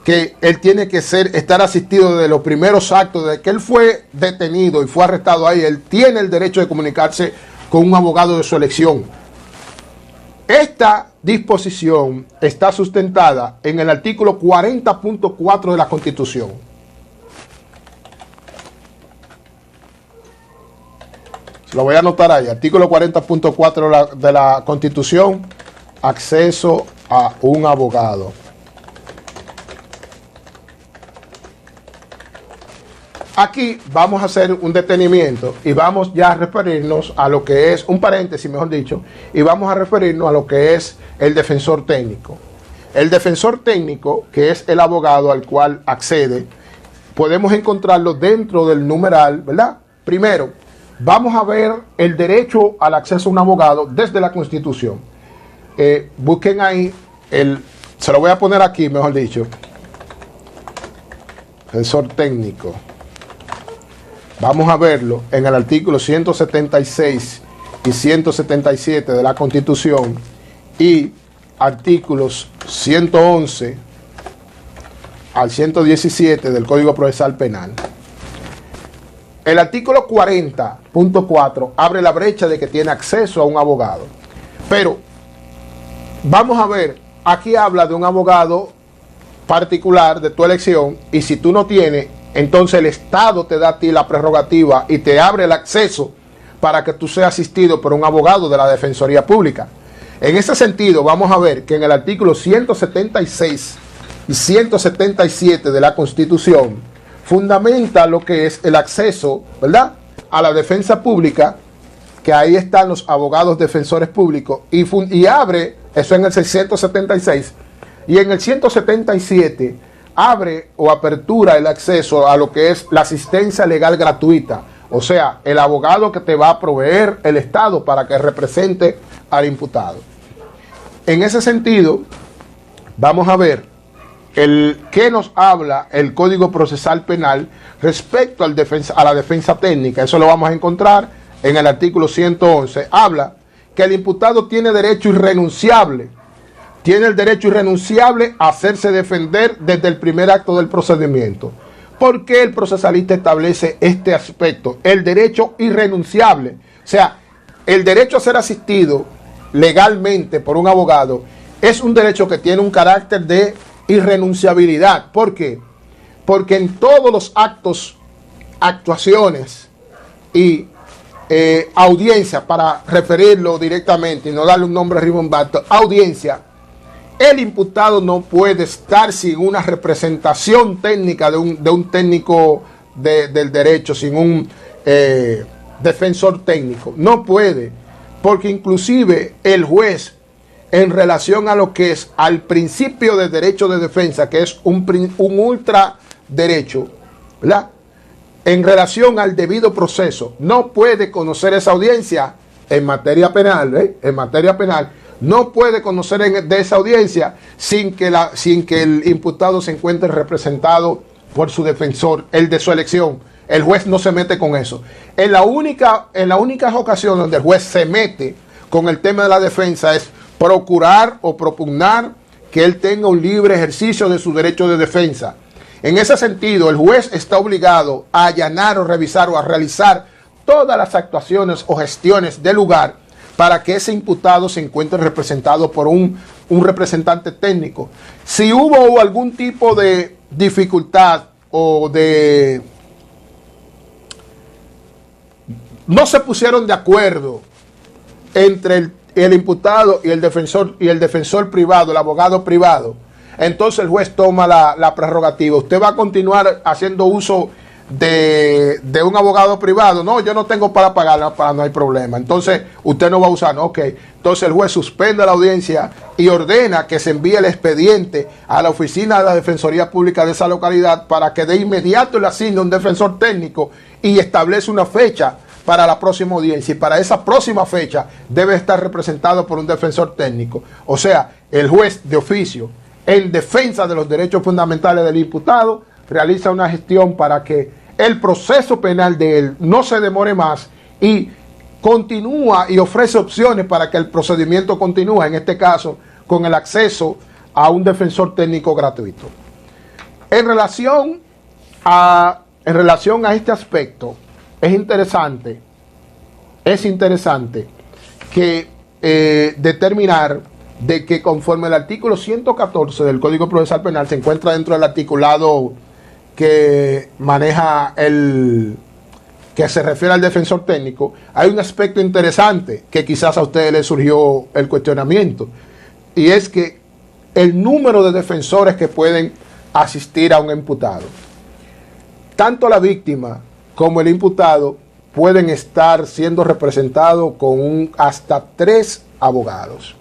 que él tiene que estar asistido desde los primeros actos, de que él fue detenido y fue arrestado ahí, él tiene el derecho de comunicarse con un abogado de su elección. Esta disposición está sustentada en el artículo 40.4 de la Constitución. Se lo voy a anotar ahí, artículo 40.4 de la Constitución, acceso a un abogado. Aquí vamos a hacer un detenimiento y vamos ya a referirnos a lo que es, un paréntesis mejor dicho, y vamos a referirnos a lo que es el defensor técnico. El defensor técnico, que es el abogado al cual accede, podemos encontrarlo dentro del numeral, ¿verdad? Primero, vamos a ver el derecho al acceso a un abogado desde la Constitución. Busquen ahí, se lo voy a poner aquí, mejor dicho. Defensor técnico. Vamos a verlo en el artículo 176 y 177 de la Constitución y artículos 111 al 117 del Código Procesal Penal. El artículo 40.4 abre la brecha de que tiene acceso a un abogado. Pero vamos a ver, aquí habla de un abogado particular de tu elección y si tú no tienes, entonces el Estado te da a ti la prerrogativa y te abre el acceso para que tú seas asistido por un abogado de la Defensoría Pública. En ese sentido, vamos a ver que en el artículo 176 y 177 de la Constitución fundamenta lo que es el acceso, ¿verdad?, a la defensa pública, que ahí están los abogados defensores públicos, y abre, eso en el 676, y en el 177 abre o apertura el acceso a lo que es la asistencia legal gratuita, o sea, el abogado que te va a proveer el Estado para que represente al imputado. En ese sentido, vamos a ver qué nos habla el Código Procesal Penal respecto a la defensa técnica. Eso lo vamos a encontrar en el artículo 111. Habla que el imputado tiene derecho irrenunciable. Tiene el derecho irrenunciable a hacerse defender desde el primer acto del procedimiento. ¿Por qué el procesalista establece este aspecto? El derecho irrenunciable. O sea, el derecho a ser asistido legalmente por un abogado es un derecho que tiene un carácter de irrenunciabilidad. ¿Por qué? Porque en todos los actos, actuaciones y audiencia, para referirlo directamente y no darle un nombre rimbombante, audiencia, el imputado no puede estar sin una representación técnica de un técnico del derecho, sin un defensor técnico. No puede, porque inclusive el juez, en relación a lo que es al principio de derecho de defensa, que es un ultra derecho, ¿verdad?, en relación al debido proceso, no puede conocer esa audiencia en materia penal, en materia penal, no puede conocer de esa audiencia sin que el imputado se encuentre representado por su defensor, el de su elección. El juez no se mete con eso. En la única ocasión donde el juez se mete con el tema de la defensa es procurar o propugnar que él tenga un libre ejercicio de su derecho de defensa. En ese sentido, el juez está obligado a allanar o revisar o a realizar todas las actuaciones o gestiones del lugar para que ese imputado se encuentre representado por un representante técnico. Si hubo algún tipo de dificultad o de... no se pusieron de acuerdo entre el imputado y el defensor privado, el abogado privado, entonces el juez toma la prerrogativa. Usted va a continuar haciendo uso de un abogado privado. No, yo no tengo para pagarla, no hay problema. Entonces usted no va a usar, no, ok. Entonces el juez suspende la audiencia y ordena que se envíe el expediente a la oficina de la Defensoría Pública de esa localidad para que de inmediato le asigne un defensor técnico y establece una fecha para la próxima audiencia, y para esa próxima fecha debe estar representado por un defensor técnico. O sea, el juez de oficio, en defensa de los derechos fundamentales del imputado, realiza una gestión para que el proceso penal de él no se demore más y continúa y ofrece opciones para que el procedimiento continúe, en este caso con el acceso a un defensor técnico gratuito. En relación a este aspecto, es interesante que determinar de que conforme el artículo 114 del Código Procesal Penal se encuentra dentro del articulado que maneja que se refiere al defensor técnico, hay un aspecto interesante que quizás a ustedes les surgió el cuestionamiento, y es que el número de defensores que pueden asistir a un imputado. tanto la víctima como el imputado pueden estar siendo representados con hasta 3 abogados.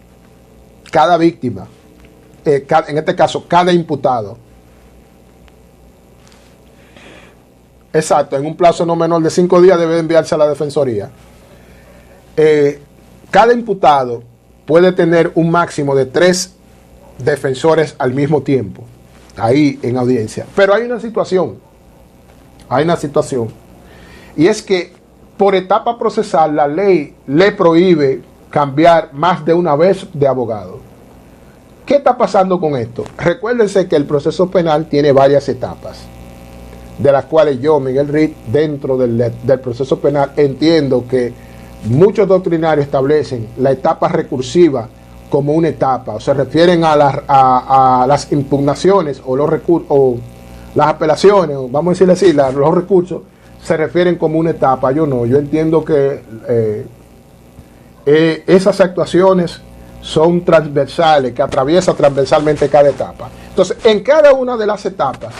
Cada víctima, en este caso, cada imputado. Exacto, en un plazo no menor de 5 días debe enviarse a la Defensoría. Cada imputado puede tener un máximo de 3 defensores al mismo tiempo, ahí en audiencia. Pero hay una situación, y es que por etapa procesal la ley le prohíbe cambiar más de una vez de abogado. ¿Qué está pasando con esto? Recuérdense que el proceso penal tiene varias etapas, de las cuales yo, Miguel Ritt, dentro del proceso penal, entiendo que muchos doctrinarios establecen la etapa recursiva como una etapa, o se refieren a las impugnaciones o los recursos, o las apelaciones, o vamos a decirle así, los recursos se refieren como una etapa. Yo no, yo entiendo que esas actuaciones son transversales, que atraviesan transversalmente cada etapa. Entonces, en cada una de las etapas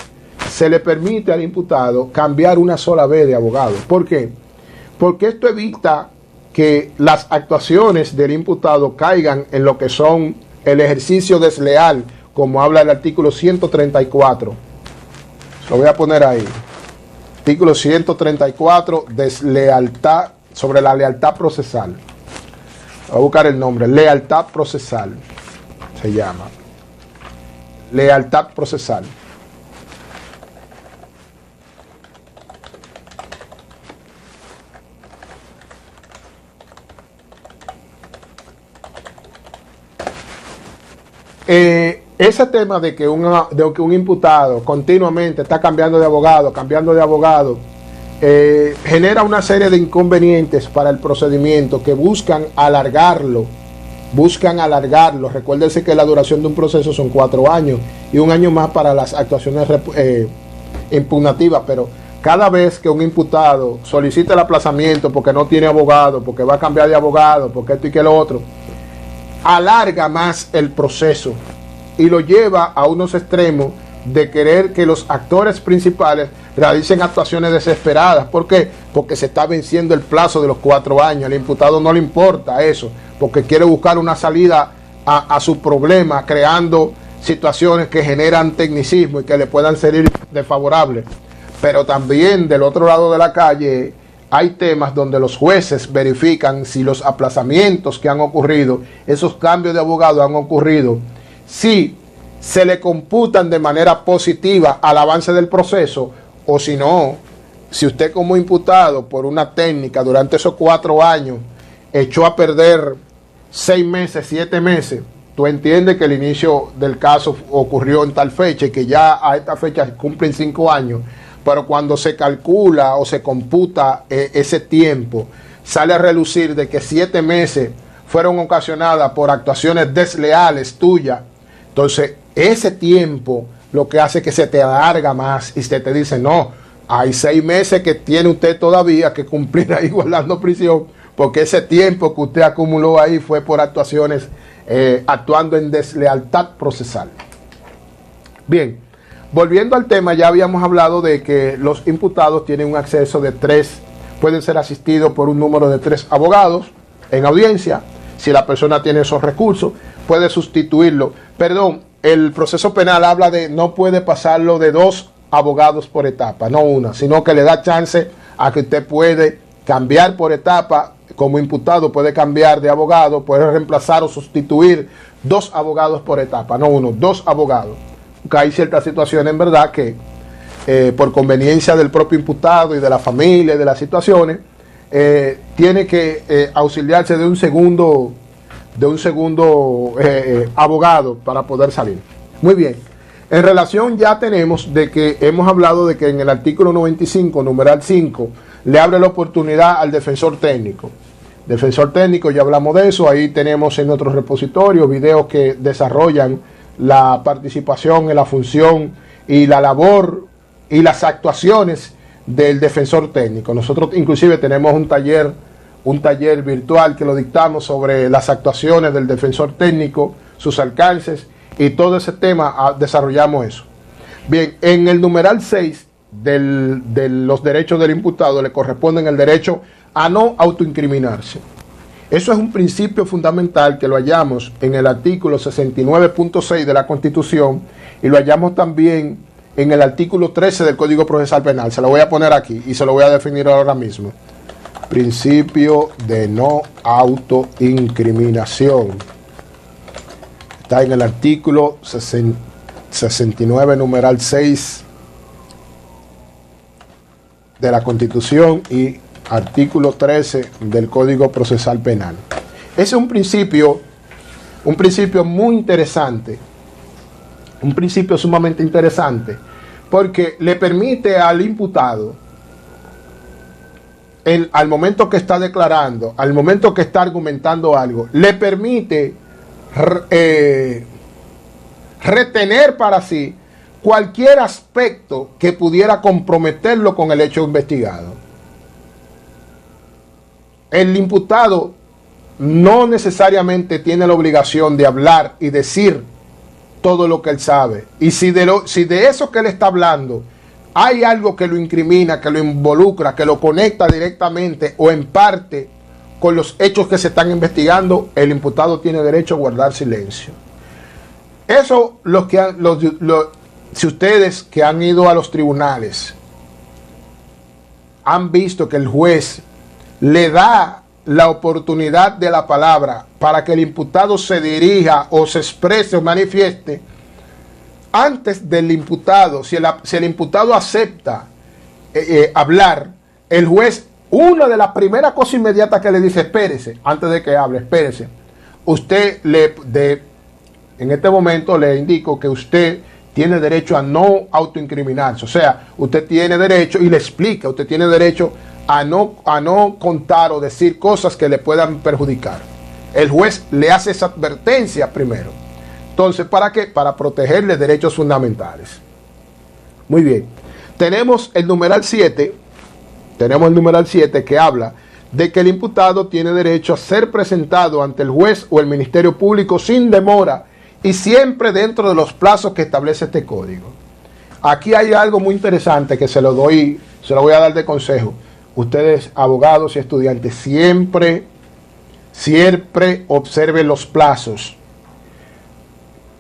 se le permite al imputado cambiar una sola vez de abogado. ¿Por qué? Porque esto evita que las actuaciones del imputado caigan en lo que son el ejercicio desleal, como habla el artículo 134. Lo voy a poner ahí. Artículo 134, deslealtad, sobre la lealtad procesal. Voy a buscar el nombre, lealtad procesal, se llama. Lealtad procesal. Ese tema de que un imputado continuamente está cambiando de abogado, genera una serie de inconvenientes para el procedimiento que buscan alargarlo. Recuérdense que la duración de un proceso son 4 años y 1 año más para las actuaciones impugnativas, pero cada vez que un imputado solicita el aplazamiento porque no tiene abogado, porque va a cambiar de abogado, porque esto y que lo otro, alarga más el proceso y lo lleva a unos extremos de querer que los actores principales realicen actuaciones desesperadas. ¿Por qué? Porque se está venciendo el plazo de los 4 años. Al imputado no le importa eso, porque quiere buscar una salida a su problema, creando situaciones que generan tecnicismo y que le puedan ser desfavorables. Pero también del otro lado de la calle hay temas donde los jueces verifican si los aplazamientos que han ocurrido, esos cambios de abogado han ocurrido, si se le computan de manera positiva al avance del proceso, o si no, si usted como imputado por una técnica durante esos 4 años echó a perder 6 meses, 7 meses, tú entiendes que el inicio del caso ocurrió en tal fecha y que ya a esta fecha cumplen 5 años, pero cuando se calcula o se computa ese tiempo, sale a relucir de que 7 meses fueron ocasionadas por actuaciones desleales tuyas. Entonces, ese tiempo lo que hace que se te alarga más y se te dice, no, hay 6 meses que tiene usted todavía que cumplir ahí guardando prisión, porque ese tiempo que usted acumuló ahí fue por actuaciones, actuando en deslealtad procesal. Bien, volviendo al tema, ya habíamos hablado de que los imputados tienen un acceso de 3, pueden ser asistidos por un número de 3 abogados en audiencia. Si la persona tiene esos recursos, puede sustituirlo. Perdón, el proceso penal habla de no puede pasarlo de 2 abogados por etapa, no una, sino que le da chance a que usted puede cambiar por etapa. Como imputado puede cambiar de abogado, puede reemplazar o sustituir 2 abogados por etapa, no uno, 2 abogados. Porque hay ciertas situaciones en verdad que por conveniencia del propio imputado y de la familia y de las situaciones, tiene que auxiliarse de un segundo abogado para poder salir. Muy bien, en relación ya tenemos de que hemos hablado de que en el artículo 95, numeral 5, le abre la oportunidad al defensor técnico. Defensor técnico, ya hablamos de eso, ahí tenemos en nuestros repositorios videos que desarrollan la participación en la función y la labor y las actuaciones del defensor técnico. Nosotros inclusive tenemos un taller virtual que lo dictamos sobre las actuaciones del defensor técnico, sus alcances y todo ese tema, desarrollamos eso. Bien, en el numeral 6 de los derechos del imputado le corresponden el derecho a no autoincriminarse. Eso es un principio fundamental que lo hallamos en el artículo 69.6 de la Constitución y lo hallamos también en el artículo 13 del Código Procesal Penal. Se lo voy a poner aquí y se lo voy a definir ahora mismo. Principio de no autoincriminación. Está en el artículo 69, numeral 6 de la Constitución y artículo 13 del Código Procesal Penal. Ese es un principio muy interesante, un principio sumamente interesante, porque le permite al imputado, al momento que está declarando, al momento que está argumentando algo, le permite retener para sí cualquier aspecto que pudiera comprometerlo con el hecho investigado. El imputado no necesariamente tiene la obligación de hablar y decir todo lo que él sabe. Y si de eso que él está hablando hay algo que lo incrimina, que lo involucra, que lo conecta directamente o en parte con los hechos que se están investigando, el imputado tiene derecho a guardar silencio. Eso, si ustedes que han ido a los tribunales han visto que el juez le da la oportunidad de la palabra para que el imputado se dirija o se exprese o manifieste, antes del imputado, si el imputado acepta hablar, el juez, una de las primeras cosas inmediatas que le dice, espérese, antes de que hable, espérese. En este momento le indico que usted tiene derecho a no autoincriminarse. O sea, usted tiene derecho, y le explica, usted tiene derecho a no contar o decir cosas que le puedan perjudicar. El juez le hace esa advertencia primero. Entonces, ¿para qué? Para protegerle derechos fundamentales. Muy bien. Tenemos el numeral 7 que habla de que el imputado tiene derecho a ser presentado ante el juez o el Ministerio Público sin demora y siempre dentro de los plazos que establece este código. Aquí hay algo muy interesante que se lo voy a dar de consejo. Ustedes, abogados y estudiantes, siempre observen los plazos.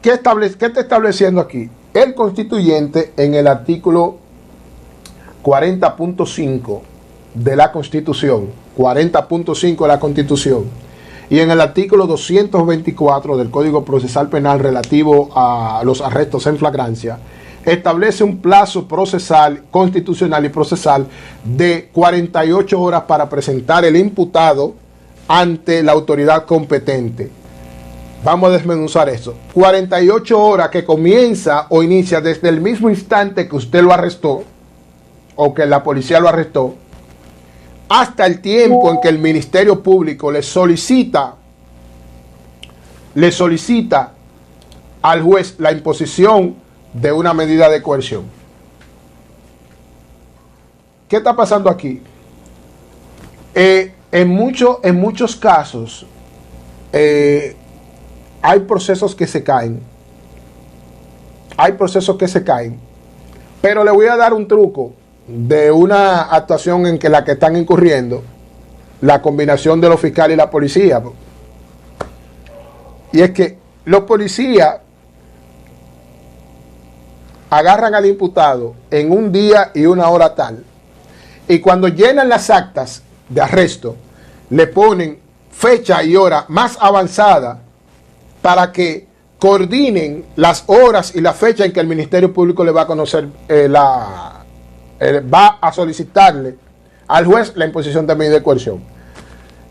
¿Qué está estableciendo aquí? El constituyente en el artículo 40.5 de la Constitución, 40.5 de la Constitución, y en el artículo 224 del Código Procesal Penal relativo a los arrestos en flagrancia, establece un plazo procesal, constitucional y procesal de 48 horas para presentar el imputado ante la autoridad competente. Vamos a desmenuzar eso. 48 horas que comienza o inicia desde el mismo instante que usted lo arrestó o que la policía lo arrestó, hasta el tiempo en que el Ministerio Público le solicita al juez la imposición de una medida de coerción. ¿Qué está pasando aquí? En muchos casos hay procesos que se caen. Pero le voy a dar un truco de una actuación en la que están incurriendo la combinación de los fiscales y la policía. Y es que los policías agarran al imputado en un día y una hora tal, y cuando llenan las actas de arresto le ponen fecha y hora más avanzada para que coordinen las horas y la fecha en que el Ministerio Público le va a conocer va a solicitarle al juez la imposición de medida de coerción.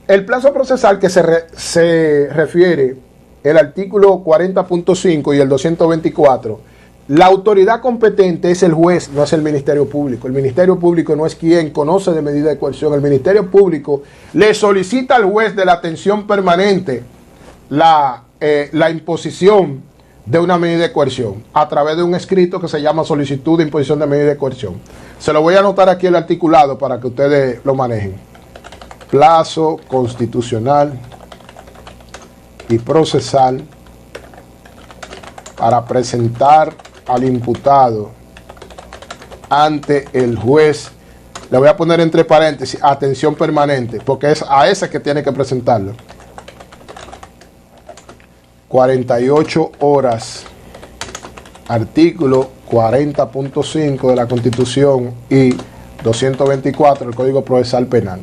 El plazo procesal que se refiere el artículo 40.5 y el 224, la autoridad competente es el juez, no es el Ministerio Público. El Ministerio Público no es quien conoce de medida de coerción. El Ministerio Público le solicita al juez de la atención permanente la imposición de una medida de coerción a través de un escrito que se llama solicitud de imposición de medida de coerción. Se lo voy a anotar aquí el articulado para que ustedes lo manejen. Plazo constitucional y procesal para presentar al imputado ante el juez. Le voy a poner entre paréntesis, atención permanente, porque es a ese que tiene que presentarlo. 48 horas, artículo 40.5 de la Constitución y 224 del Código Procesal Penal.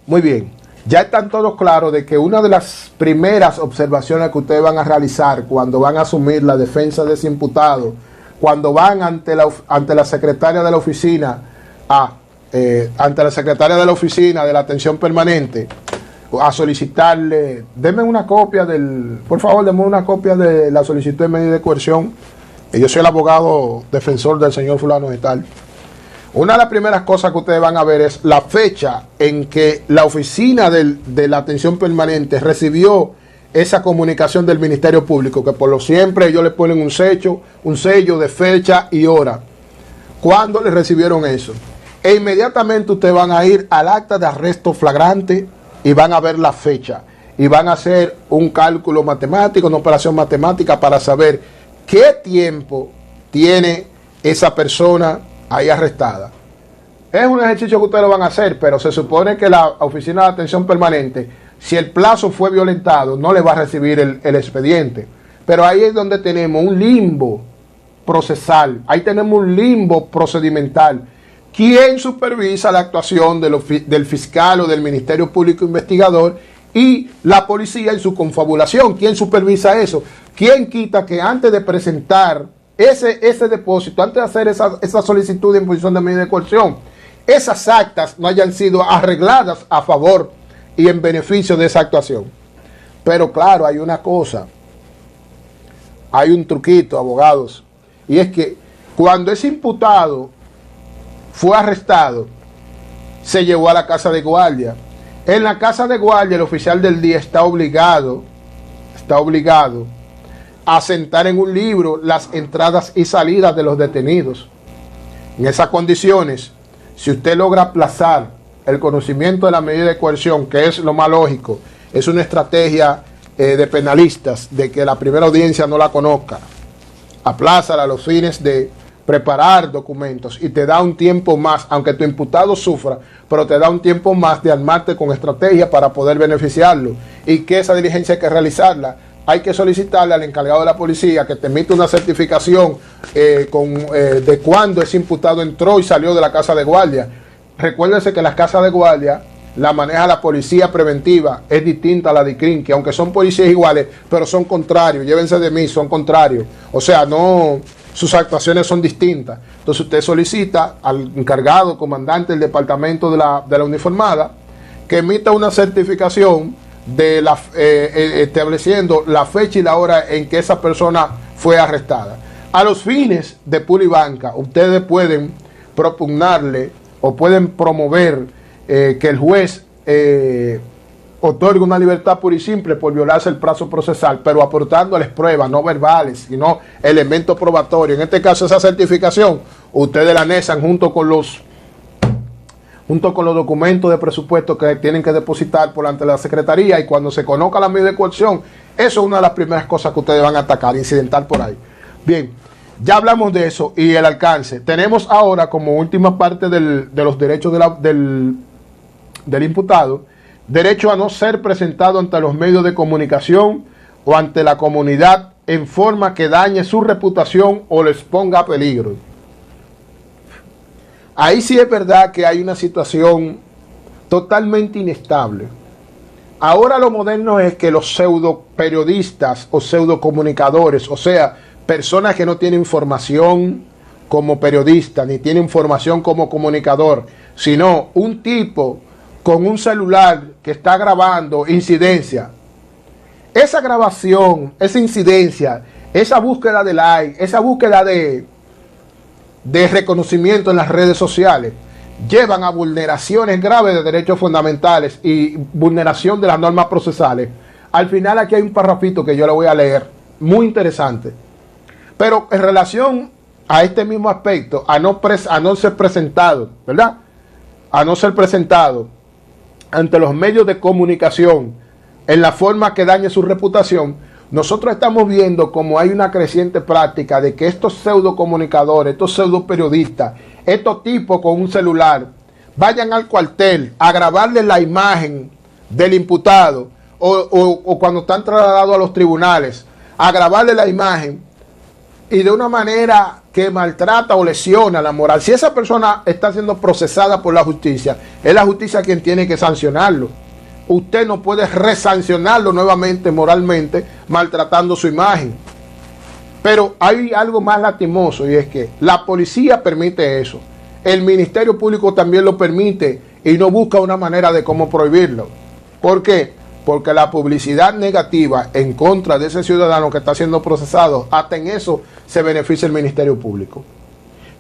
Muy bien, ya están todos claros de que una de las primeras observaciones que ustedes van a realizar cuando van a asumir la defensa de ese imputado, cuando van ante la secretaria de la oficina, ante la secretaria de la oficina de la atención permanente, a solicitarle, por favor, denme una copia de la solicitud de medida de coerción. Yo soy el abogado defensor del señor fulano de tal. Una de las primeras cosas que ustedes van a ver es la fecha en que la oficina de la atención permanente recibió esa comunicación del Ministerio Público, que por lo siempre ellos le ponen un sello de fecha y hora. ¿Cuándo le recibieron eso? E inmediatamente ustedes van a ir al acta de arresto flagrante y van a ver la fecha. Y van a hacer un cálculo matemático, una operación matemática para saber qué tiempo tiene esa persona ahí arrestada. Es un ejercicio que ustedes lo van a hacer, pero se supone que la oficina de atención permanente, si el plazo fue violentado, no le va a recibir el expediente. Pero ahí es donde tenemos un limbo procesal, ahí tenemos un limbo procedimental. ¿Quién supervisa la actuación del fiscal o del Ministerio Público Investigador y la policía en su confabulación? ¿Quién supervisa eso? ¿Quién quita que antes de presentar ese depósito, antes de hacer esa solicitud de imposición de medida de coerción, esas actas no hayan sido arregladas a favor y en beneficio de esa actuación? Pero claro, hay una cosa, hay un truquito, abogados, y es que cuando ese imputado fue arrestado, se llevó a la casa de guardia. En la casa de guardia, el oficial del día está obligado a sentar en un libro las entradas y salidas de los detenidos. En esas condiciones, si usted logra aplazar el conocimiento de la medida de coerción, que es lo más lógico, es una estrategia de penalistas, de que la primera audiencia no la conozca, aplázala a los fines de preparar documentos y te da un tiempo más, aunque tu imputado sufra, pero te da un tiempo más de armarte con estrategia para poder beneficiarlo, y que esa diligencia hay que realizarla. Hay que solicitarle al encargado de la policía que te emita una certificación de cuándo ese imputado entró y salió de la casa de guardia. Recuérdense que las casas de guardia la maneja la policía preventiva, es distinta a la de CRIM, que aunque son policías iguales, pero son contrarios, llévense de mí, son contrarios. O sea, no, sus actuaciones son distintas. Entonces usted solicita al encargado, comandante del departamento de la uniformada, que emita una certificación estableciendo la fecha y la hora en que esa persona fue arrestada. A los fines de pura y banca, ustedes pueden propugnarle o pueden promover que el juez otorgue una libertad pura y simple por violarse el plazo procesal, pero aportándoles pruebas no verbales, sino elementos probatorios. En este caso, esa certificación ustedes la anexan junto con los documentos de presupuesto que tienen que depositar por ante la Secretaría, y cuando se conozca la medida de coerción, eso es una de las primeras cosas que ustedes van a atacar, incidental por ahí. Bien, ya hablamos de eso y el alcance. Tenemos ahora como última parte de los derechos del imputado, derecho a no ser presentado ante los medios de comunicación o ante la comunidad en forma que dañe su reputación o les ponga a peligro. Ahí sí es verdad que hay una situación totalmente inestable. Ahora lo moderno es que los pseudo periodistas o pseudo comunicadores, o sea, personas que no tienen formación como periodista ni tienen formación como comunicador, sino un tipo con un celular que está grabando incidencia. Esa grabación, esa incidencia, esa búsqueda de like, esa búsqueda de reconocimiento en las redes sociales, llevan a vulneraciones graves de derechos fundamentales y vulneración de las normas procesales. Al final aquí hay un parrafito que yo le voy a leer, muy interesante. Pero en relación a este mismo aspecto, a no ser presentado, ¿verdad? A no ser presentado ante los medios de comunicación en la forma que dañe su reputación, nosotros estamos viendo como hay una creciente práctica de que estos pseudo comunicadores, estos pseudo periodistas, estos tipos con un celular, vayan al cuartel a grabarle la imagen del imputado o cuando están trasladados a los tribunales, a grabarle la imagen y de una manera que maltrata o lesiona la moral. Si esa persona está siendo procesada por la justicia, es la justicia quien tiene que sancionarlo. Usted no puede resancionarlo nuevamente moralmente maltratando su imagen. Pero hay algo más lastimoso y es que la policía permite eso. El Ministerio Público también lo permite y no busca una manera de cómo prohibirlo. ¿Por qué? Porque la publicidad negativa en contra de ese ciudadano que está siendo procesado, hasta en eso se beneficia el Ministerio Público.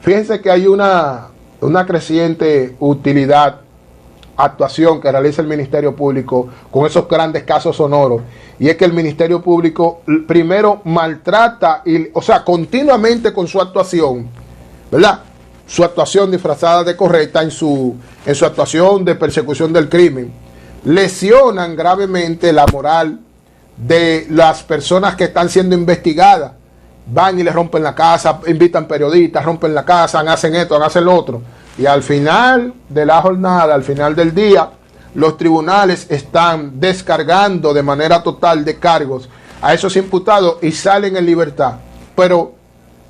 Fíjense que hay una creciente utilidad, actuación que realiza el Ministerio Público con esos grandes casos sonoros, y es que el Ministerio Público primero maltrata, continuamente con su actuación, ¿verdad? Su actuación disfrazada de correcta en su actuación de persecución del crimen, lesionan gravemente la moral de las personas que están siendo investigadas. Van y les rompen la casa, invitan periodistas, rompen la casa, hacen esto, hacen lo otro. Y al final de la jornada, al final del día, los tribunales están descargando de manera total de cargos a esos imputados y salen en libertad. Pero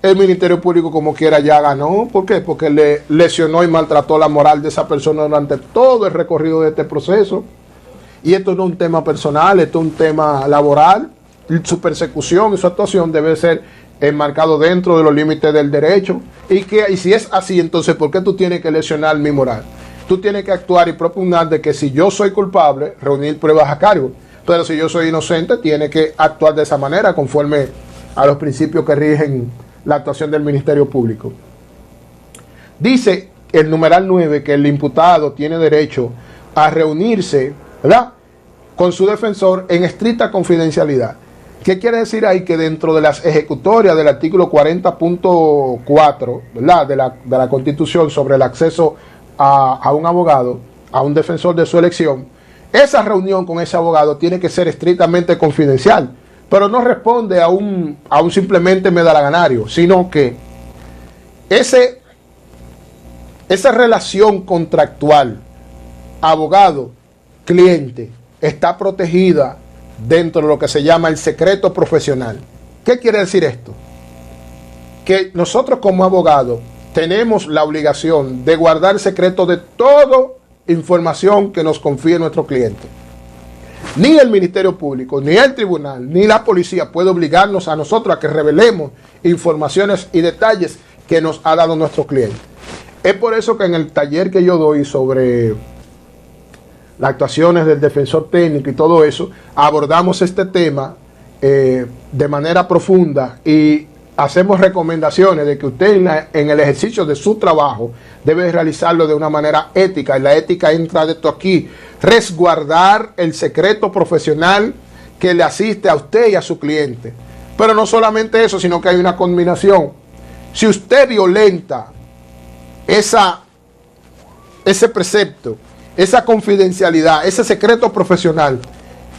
el Ministerio Público como quiera ya ganó. ¿Por qué? Porque le lesionó y maltrató la moral de esa persona durante todo el recorrido de este proceso. Y esto no es un tema personal, esto es un tema laboral. Su persecución y su actuación debe ser enmarcado dentro de los límites del derecho. Y si es así, entonces, ¿por qué tú tienes que lesionar mi moral? Tú tienes que actuar y propugnar de que si yo soy culpable, reunir pruebas a cargo. Pero si yo soy inocente, tiene que actuar de esa manera, conforme a los principios que rigen la actuación del Ministerio Público. Dice el numeral 9 que el imputado tiene derecho a reunirse, ¿verdad?, con su defensor en estricta confidencialidad. ¿Qué quiere decir ahí? Que dentro de las ejecutorias del artículo 40.4, ¿verdad?, de la Constitución sobre el acceso a un abogado, a un defensor de su elección, esa reunión con ese abogado tiene que ser estrictamente confidencial, pero no responde a un simplemente medalaganario, sino que esa relación contractual abogado-cliente está protegida dentro de lo que se llama el secreto profesional. ¿Qué quiere decir esto? Que nosotros como abogados tenemos la obligación de guardar secreto de toda información que nos confíe nuestro cliente. Ni el Ministerio Público, ni el tribunal, ni la policía puede obligarnos a nosotros a que revelemos informaciones y detalles que nos ha dado nuestro cliente. Es por eso que en el taller que yo doy sobre las actuaciones del defensor técnico y todo eso, abordamos este tema de manera profunda y hacemos recomendaciones de que usted en el ejercicio de su trabajo debe realizarlo de una manera ética, y la ética entra de esto aquí: resguardar el secreto profesional que le asiste a usted y a su cliente. Pero no solamente eso, sino que hay una combinación. Si usted violenta ese precepto, esa confidencialidad, ese secreto profesional,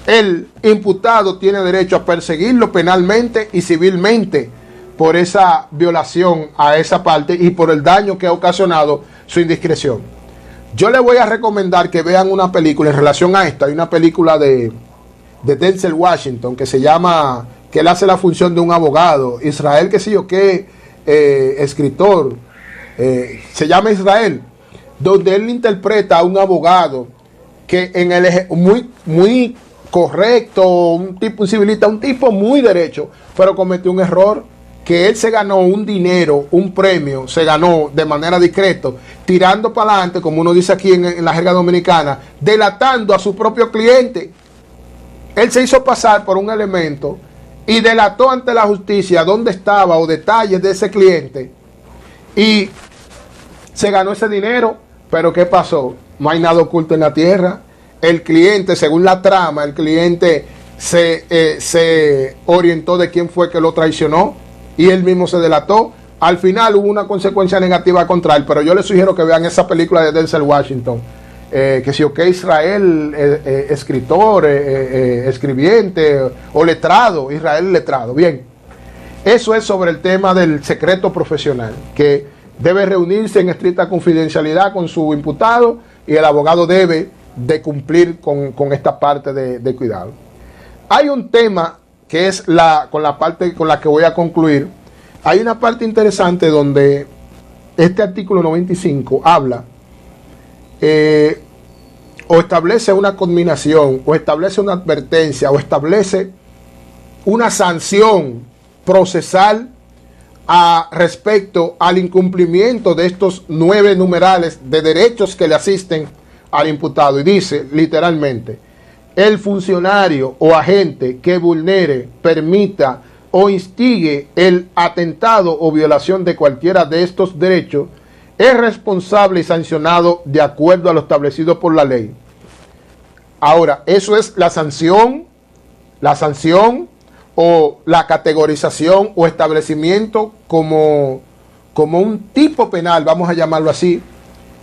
el imputado tiene derecho a perseguirlo penalmente y civilmente por esa violación a esa parte y por el daño que ha ocasionado su indiscreción. Yo le voy a recomendar que vean una película en relación a esto. Hay una película de Denzel Washington que se llama, que él hace la función de un abogado, Israel, qué sé yo qué, escritor, se llama Israel, donde él interpreta a un abogado que en el muy correcto, un tipo civilista, un tipo muy derecho, pero cometió un error, que él se ganó un dinero, un premio, se ganó de manera discreta, tirando para adelante, como uno dice aquí en la jerga dominicana, delatando a su propio cliente. Él se hizo pasar por un elemento y delató ante la justicia dónde estaba o detalles de ese cliente y se ganó ese dinero. Pero ¿qué pasó? No hay nada oculto en la tierra. El cliente, según la trama, el cliente se orientó de quién fue que lo traicionó y él mismo se delató. Al final hubo una consecuencia negativa contra él, pero yo les sugiero que vean esa película de Denzel Washington, que si Israel, escritor, escribiente o letrado, Israel letrado. Bien, eso es sobre el tema del secreto profesional, que debe reunirse en estricta confidencialidad con su imputado y el abogado debe de cumplir con esta parte de cuidado. Hay un tema que es con la parte con la que voy a concluir. Hay una parte interesante donde este artículo 95 habla o establece una conminación, o establece una advertencia, o establece una sanción procesal respecto al incumplimiento de estos 9 numerales de derechos que le asisten al imputado. Y dice literalmente: el funcionario o agente que vulnere, permita o instigue el atentado o violación de cualquiera de estos derechos es responsable y sancionado de acuerdo a lo establecido por la ley. Ahora, eso es la sanción o la categorización o establecimiento como un tipo penal, vamos a llamarlo así,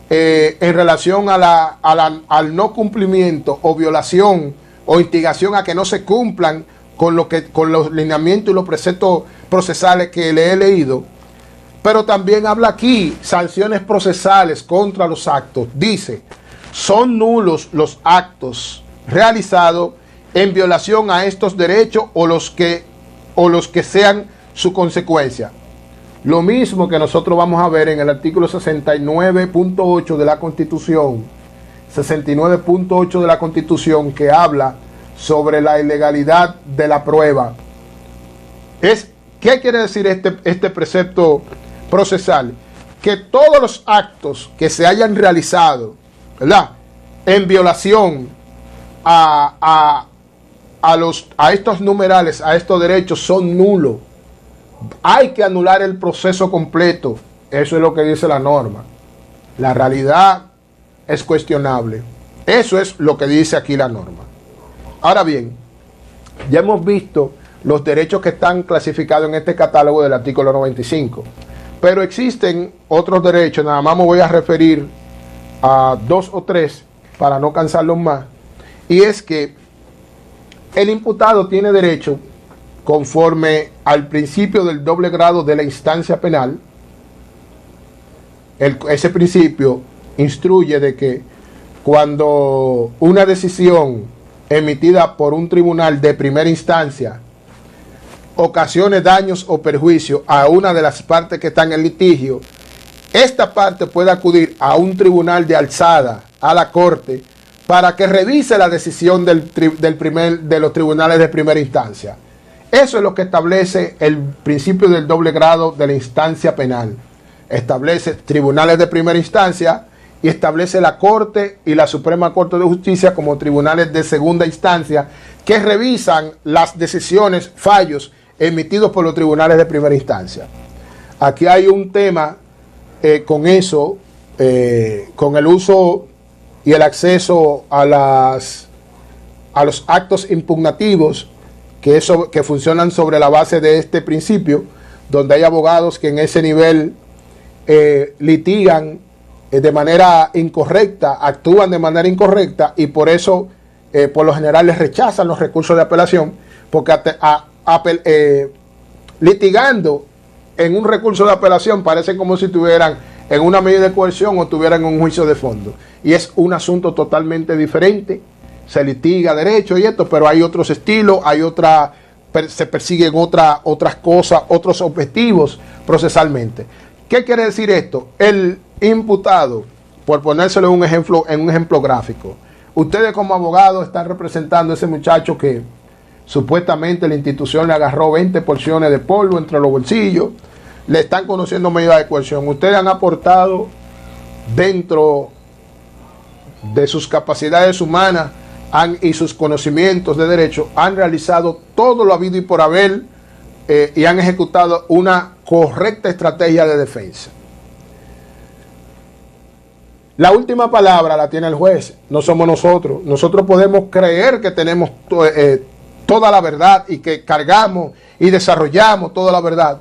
en relación al no cumplimiento o violación o instigación a que no se cumplan con los lineamientos y los preceptos procesales que le he leído. Pero también habla aquí sanciones procesales contra los actos. Dice: son nulos los actos realizados en violación a estos derechos o los que sean su consecuencia. Lo mismo que nosotros vamos a ver en el artículo 69.8 de la Constitución. 69.8 de la Constitución, que habla sobre la ilegalidad de la prueba. ¿Qué quiere decir este precepto procesal? Que todos los actos que se hayan realizado, ¿verdad?, en violación a estos numerales, a estos derechos, son nulos. Hay que anular el proceso completo. Eso es lo que dice la norma. La realidad es cuestionable. Eso es lo que dice aquí la norma. Ahora bien, ya hemos visto los derechos que están clasificados en este catálogo del artículo 95. Pero existen otros derechos, nada más me voy a referir a 2 o 3 para no cansarlos más. Y es que el imputado tiene derecho, conforme al principio del doble grado de la instancia penal. Ese principio instruye de que cuando una decisión emitida por un tribunal de primera instancia ocasione daños o perjuicios a una de las partes que están en litigio, esta parte puede acudir a un tribunal de alzada, a la corte, para que revise la decisión de los tribunales de primera instancia. Eso es lo que establece el principio del doble grado de la instancia penal. Establece tribunales de primera instancia y establece la Corte y la Suprema Corte de Justicia como tribunales de segunda instancia que revisan las decisiones, fallos emitidos por los tribunales de primera instancia. Aquí hay un tema con eso, con el uso y el acceso a los actos impugnativos que funcionan sobre la base de este principio, donde hay abogados que en ese nivel litigan de manera incorrecta, actúan de manera incorrecta, y por eso por lo general les rechazan los recursos de apelación, porque litigando en un recurso de apelación parece como si estuvieran en una medida de coerción o estuvieran en un juicio de fondo, y es un asunto totalmente diferente. Se litiga derecho y esto, pero hay otros estilos, se persiguen otras cosas, otros objetivos procesalmente. ¿Qué quiere decir esto? El imputado, por ponérselo en un ejemplo gráfico, ustedes como abogados están representando a ese muchacho que supuestamente la institución le agarró 20 porciones de polvo entre los bolsillos, le están conociendo medidas de coerción. Ustedes han aportado dentro de sus capacidades humanas y sus conocimientos de derecho, han realizado todo lo habido y por haber y han ejecutado una correcta estrategia de defensa. La última palabra la tiene el juez, no somos nosotros. Nosotros podemos creer que tenemos toda la verdad y que cargamos y desarrollamos toda la verdad,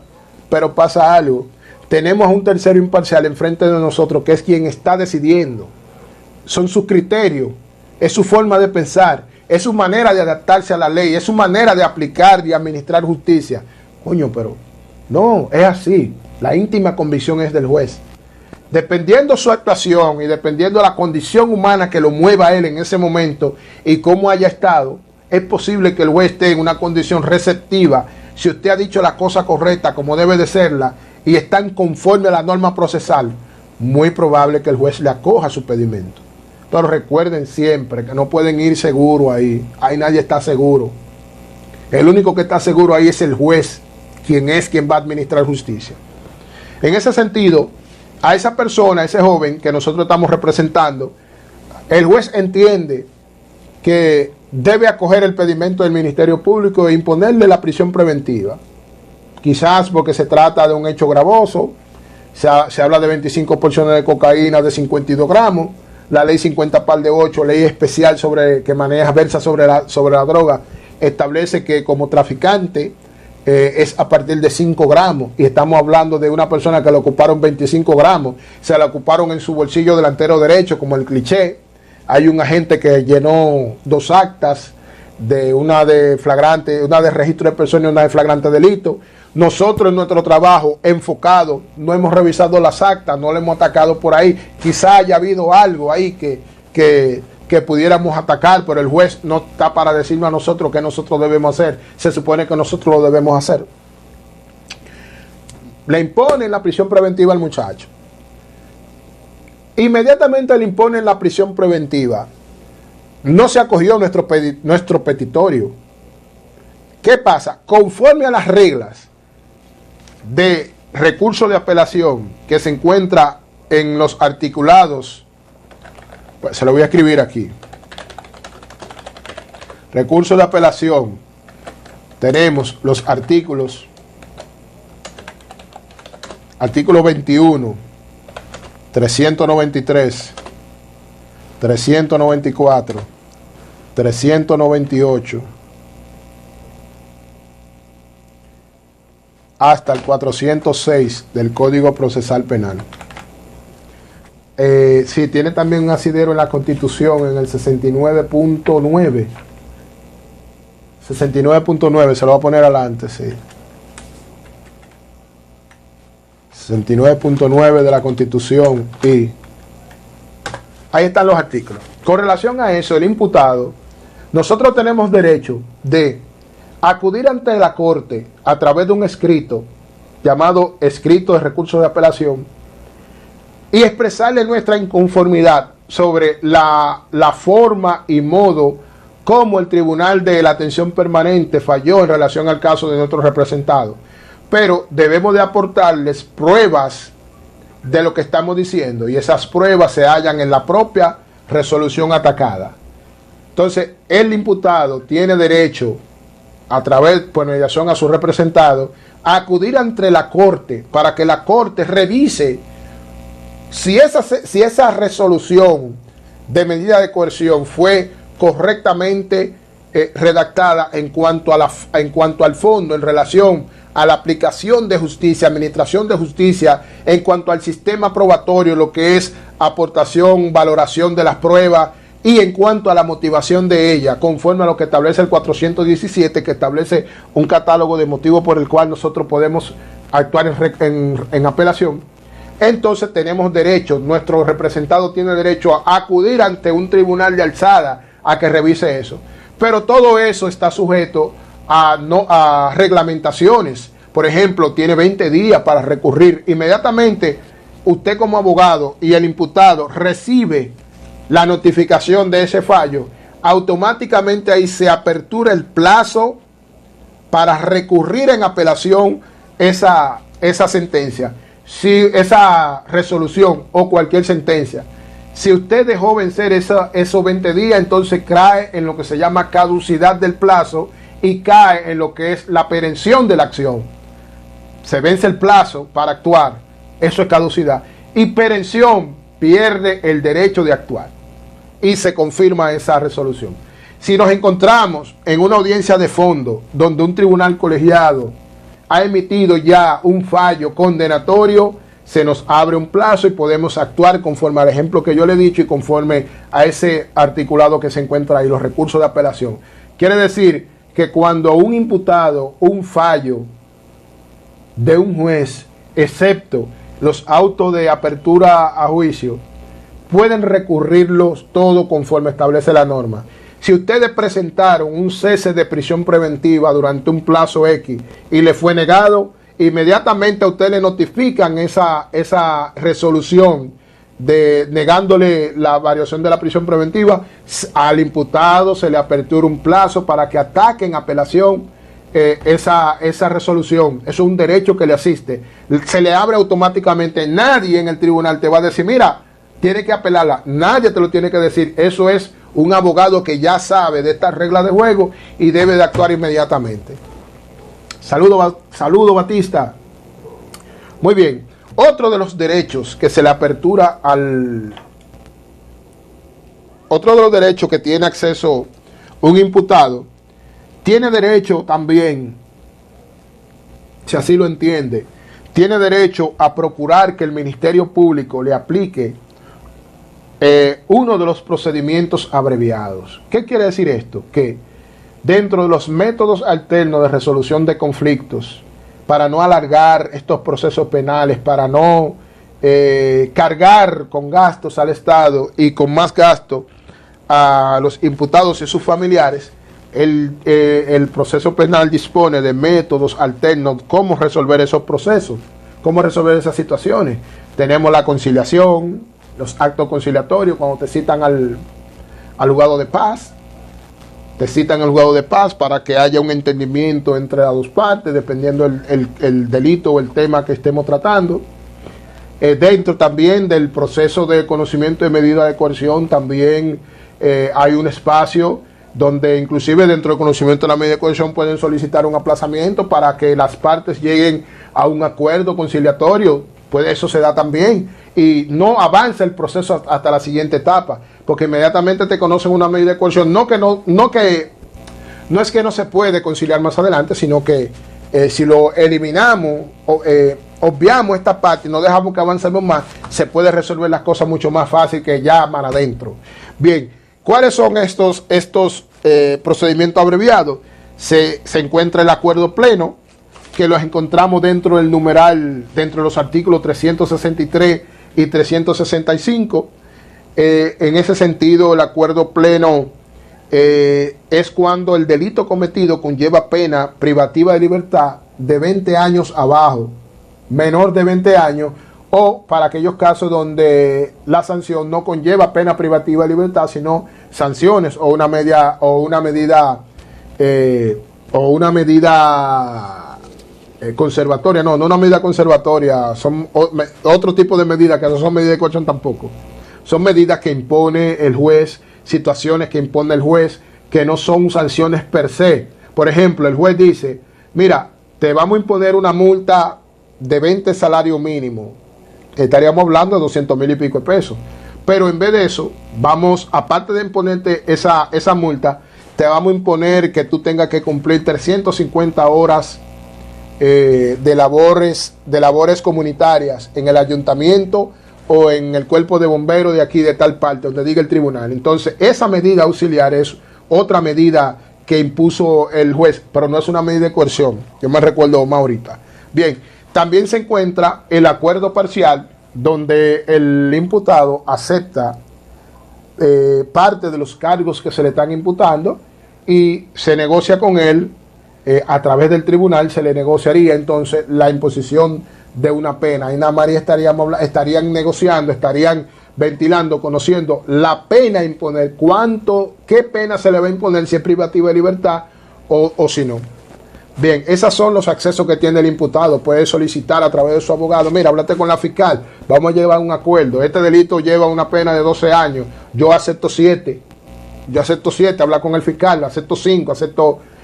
pero pasa algo. Tenemos a un tercero imparcial enfrente de nosotros que es quien está decidiendo. son sus criterios, es su forma de pensar, es su manera de adaptarse a la ley, es su manera de aplicar y administrar justicia. Coño, pero no, es así. La íntima convicción es del juez. Dependiendo su actuación y dependiendo de la condición humana que lo mueva a él en ese momento y cómo haya estado, es posible que el juez esté en una condición receptiva. Si usted ha dicho la cosa correcta como debe de serla y están conforme a la norma procesal, muy probable que el juez le acoja su pedimento. Pero recuerden siempre que no pueden ir seguro ahí. Ahí nadie está seguro. El único que está seguro ahí es el juez, quien va a administrar justicia. En ese sentido, a esa persona, a ese joven que nosotros estamos representando, el juez entiende que debe acoger el pedimento del Ministerio Público e imponerle la prisión preventiva. Quizás porque se trata de un hecho gravoso, se habla de 25 porciones de cocaína de 52 gramos, la ley 50 par de 8, ley especial que versa sobre la droga, establece que como traficante es a partir de 5 gramos, y estamos hablando de una persona que le ocuparon 25 gramos, se la ocuparon en su bolsillo delantero derecho, como el cliché. Hay un agente que llenó 2 actas, una de registro de personas y una de flagrante delito. Nosotros en nuestro trabajo enfocado no hemos revisado las actas, no le hemos atacado por ahí. Quizá haya habido algo ahí que pudiéramos atacar, pero el juez no está para decirnos a nosotros qué nosotros debemos hacer. Se supone que nosotros lo debemos hacer. Le imponen la prisión preventiva al muchacho. Inmediatamente le imponen la prisión preventiva. No se acogió nuestro petitorio. ¿Qué pasa? Conforme a las reglas de recurso de apelación que se encuentra en los articulados, pues se lo voy a escribir aquí. Recurso de apelación. Tenemos los artículos. Artículo 21. 393, 394, 398, hasta el 406 del Código Procesal Penal. Sí, tiene también un asidero en la Constitución, en el 69.9. 69.9, se lo voy a poner adelante, sí. 69.9 de la Constitución, y ahí están los artículos. Con relación a eso, el imputado, nosotros tenemos derecho de acudir ante la Corte a través de un escrito llamado escrito de recurso de apelación y expresarle nuestra inconformidad sobre la forma y modo como el Tribunal de la Atención Permanente falló en relación al caso de nuestro representado. Pero debemos de aportarles pruebas de lo que estamos diciendo, y esas pruebas se hallan en la propia resolución atacada. Entonces, el imputado tiene derecho, a través, por mediación a su representado, a acudir ante la Corte para que la Corte revise si esa resolución de medida de coerción fue correctamente redactada en cuanto al fondo, en relación a la aplicación de justicia, administración de justicia, en cuanto al sistema probatorio, lo que es aportación, valoración de las pruebas, y en cuanto a la motivación de ella, conforme a lo que establece el 417, que establece un catálogo de motivos por el cual nosotros podemos actuar en apelación. Entonces tenemos derecho, nuestro representado tiene derecho a acudir ante un tribunal de alzada a que revise eso. Pero todo eso está sujeto a reglamentaciones. Por ejemplo, tiene 20 días para recurrir. Inmediatamente usted como abogado y el imputado recibe la notificación de ese fallo, automáticamente ahí se apertura el plazo para recurrir en apelación esa sentencia, si esa resolución o cualquier sentencia. Si usted dejó vencer esos 20 días, entonces cae en lo que se llama caducidad del plazo y cae en lo que es la perención de la acción. Se vence el plazo para actuar, eso es caducidad. Y perención, pierde el derecho de actuar y se confirma esa resolución. Si nos encontramos en una audiencia de fondo donde un tribunal colegiado ha emitido ya un fallo condenatorio, se nos abre un plazo y podemos actuar conforme al ejemplo que yo le he dicho y conforme a ese articulado que se encuentra ahí, los recursos de apelación. Quiere decir que cuando un imputado, un fallo de un juez, excepto los autos de apertura a juicio, pueden recurrirlos todo conforme establece la norma. Si ustedes presentaron un cese de prisión preventiva durante un plazo X y le fue negado, inmediatamente a usted le notifican esa resolución de negándole la variación de la prisión preventiva. Al imputado se le apertura un plazo para que ataque en apelación esa resolución. Eso es un derecho que le asiste. Se le abre automáticamente. Nadie en el tribunal te va a decir, mira, tiene que apelarla. Nadie te lo tiene que decir. Eso es un abogado que ya sabe de estas reglas de juego y debe de actuar inmediatamente. Saludo Batista. Muy bien. Otro de los derechos que se le apertura otro de los derechos que tiene acceso un imputado, tiene derecho también, si así lo entiende, tiene derecho a procurar que el Ministerio Público le aplique uno de los procedimientos abreviados. ¿Qué quiere decir esto? Que dentro de los métodos alternos de resolución de conflictos, para no alargar estos procesos penales, para no cargar con gastos al Estado y con más gastos a los imputados y sus familiares, el proceso penal dispone de métodos alternos, cómo resolver esos procesos, cómo resolver esas situaciones. Tenemos la conciliación, los actos conciliatorios, cuando te citan al juzgado de paz, te citan al juzgado de paz para que haya un entendimiento entre las dos partes, dependiendo el delito o el tema que estemos tratando. Dentro también del proceso de conocimiento de medida de coerción, también hay un espacio donde inclusive dentro del conocimiento de la medida de coerción pueden solicitar un aplazamiento para que las partes lleguen a un acuerdo conciliatorio. Pues eso se da también y no avanza el proceso hasta la siguiente etapa, porque inmediatamente te conocen una medida de coerción. No es que no se puede conciliar más adelante, sino que si lo eliminamos, obviamos esta parte y no dejamos que avancemos más, se puede resolver las cosas mucho más fácil que ya más adentro. Bien, ¿cuáles son estos procedimientos abreviados? Se encuentra el acuerdo pleno, que los encontramos dentro del numeral, dentro de los artículos 363 y 365. En ese sentido, el acuerdo pleno es cuando el delito cometido conlleva pena privativa de libertad de 20 años abajo, menor de 20 años, o para aquellos casos donde la sanción no conlleva pena privativa de libertad, sino sanciones o una medida conservatoria. No una medida conservatoria, son otro tipo de medidas que no son medidas de coerción tampoco. Son medidas que impone el juez, situaciones que impone el juez, que no son sanciones per se. Por ejemplo, el juez dice, mira, te vamos a imponer una multa de 20 salarios mínimos. Estaríamos hablando de 200,000 y pico de pesos. Pero en vez de eso, vamos, aparte de imponerte esa multa, te vamos a imponer que tú tengas que cumplir 350 horas de labores comunitarias en el ayuntamiento o en el cuerpo de bomberos de aquí, de tal parte, donde diga el tribunal. Entonces, esa medida auxiliar es otra medida que impuso el juez, pero no es una medida de coerción. Yo me recuerdo más ahorita. Bien, también se encuentra el acuerdo parcial, donde el imputado acepta parte de los cargos que se le están imputando y se negocia con él. A través del tribunal se le negociaría entonces la imposición de una pena. Y nada más estarían negociando, estarían ventilando, conociendo la pena a imponer, qué pena se le va a imponer, si es privativa de libertad o si no. Bien, esos son los accesos que tiene el imputado. Puede solicitar a través de su abogado, mira, háblate con la fiscal, vamos a llevar un acuerdo, este delito lleva una pena de 12 años, yo acepto 7, habla con el fiscal, acepto 5,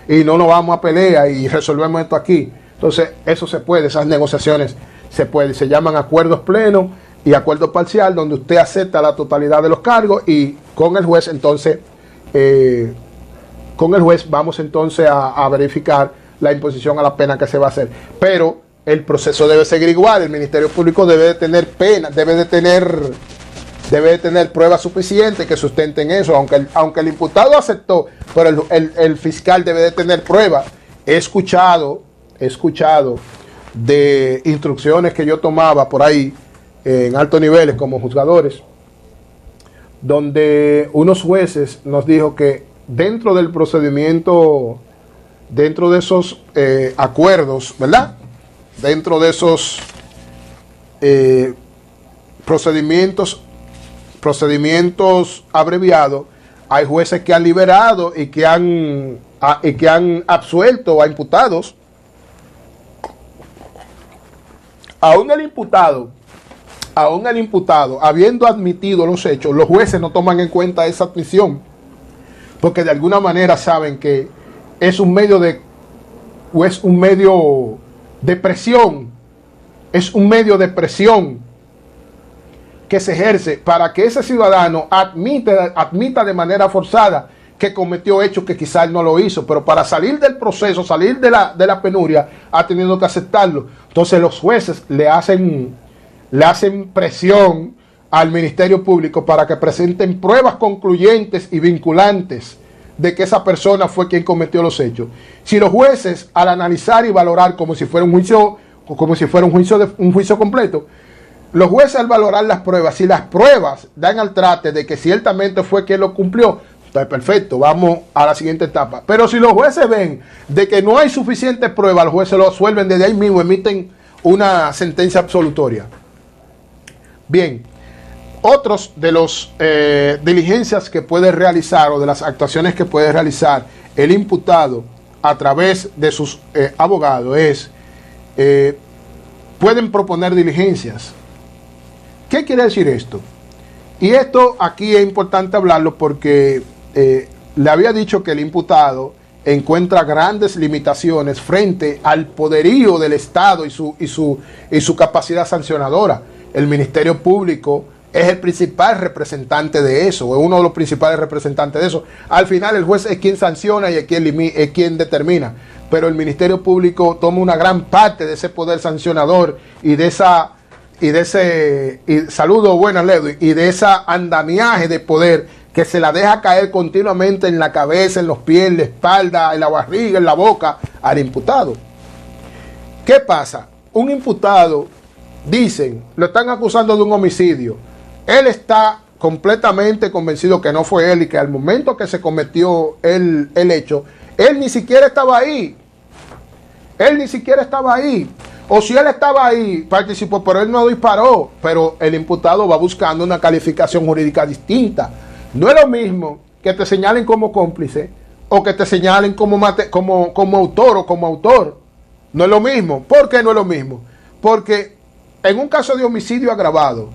y no nos vamos a pelear y resolvemos esto aquí. Entonces, eso se puede, esas negociaciones se pueden, se llaman acuerdos plenos y acuerdo parcial, donde usted acepta la totalidad de los cargos y con el juez entonces, vamos entonces a verificar la imposición a la pena que se va a hacer. Pero el proceso debe seguir igual. El Ministerio Público debe de tener pena, debe de tener pruebas suficientes que sustenten eso, aunque el imputado aceptó, pero el fiscal debe de tener pruebas. He escuchado de instrucciones que yo tomaba por ahí en altos niveles como juzgadores, donde unos jueces nos dijo que dentro del procedimiento, dentro de esos acuerdos, ¿verdad? Dentro de esos procedimientos abreviados, hay jueces que han liberado y que han absuelto a imputados. Aún el imputado, habiendo admitido los hechos, los jueces no toman en cuenta esa admisión, porque de alguna manera saben que es un medio de presión, es un medio de presión que se ejerce para que ese ciudadano admita de manera forzada que cometió hechos que quizás no lo hizo, pero para salir del proceso, salir de la penuria, ha tenido que aceptarlo. Entonces los jueces le hacen presión al Ministerio Público para que presenten pruebas concluyentes y vinculantes de que esa persona fue quien cometió los hechos. Si los jueces, al analizar y valorar como si fuera un juicio completo, los jueces al valorar las pruebas, si las pruebas dan al trate de que ciertamente fue quien lo cumplió, pues perfecto, vamos a la siguiente etapa. Pero si los jueces ven de que no hay suficientes pruebas, los jueces lo absuelven desde ahí mismo, emiten una sentencia absolutoria. Bien, otros de los diligencias que puede realizar o de las actuaciones que puede realizar el imputado a través de sus abogados es, pueden proponer diligencias. ¿Qué quiere decir esto? Y esto aquí es importante hablarlo porque le había dicho que el imputado encuentra grandes limitaciones frente al poderío del Estado y su capacidad sancionadora. El Ministerio Público es el principal representante de eso, o es uno de los principales representantes de eso. Al final el juez es quien sanciona y es quien determina, pero el Ministerio Público toma una gran parte de ese poder sancionador y de esa andamiaje de poder que se la deja caer continuamente en la cabeza, en los pies, en la espalda, en la barriga, en la boca al imputado. ¿Qué pasa? Un imputado, dicen, lo están acusando de un homicidio. Él está completamente convencido que no fue él y que al momento que se cometió el hecho, él ni siquiera estaba ahí. O si él estaba ahí, participó, pero él no disparó. Pero el imputado va buscando una calificación jurídica distinta. No es lo mismo que te señalen como cómplice o que te señalen como autor o como autor. No es lo mismo. ¿Por qué no es lo mismo? Porque en un caso de homicidio agravado,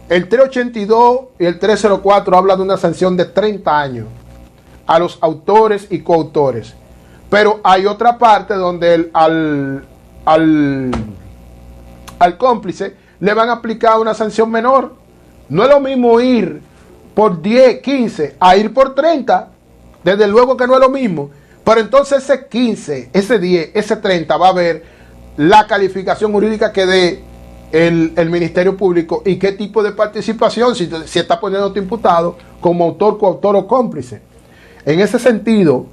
el 382 y el 304 hablan de una sanción de 30 años a los autores y coautores. Pero hay otra parte donde al cómplice le van a aplicar una sanción menor. No es lo mismo ir por 10, 15 a ir por 30. Desde luego que no es lo mismo. Pero entonces ese 15, ese 10, ese 30 va a ver la calificación jurídica que dé el Ministerio Público y qué tipo de participación, si está poniendo a tu imputado como autor, coautor o cómplice. En ese sentido,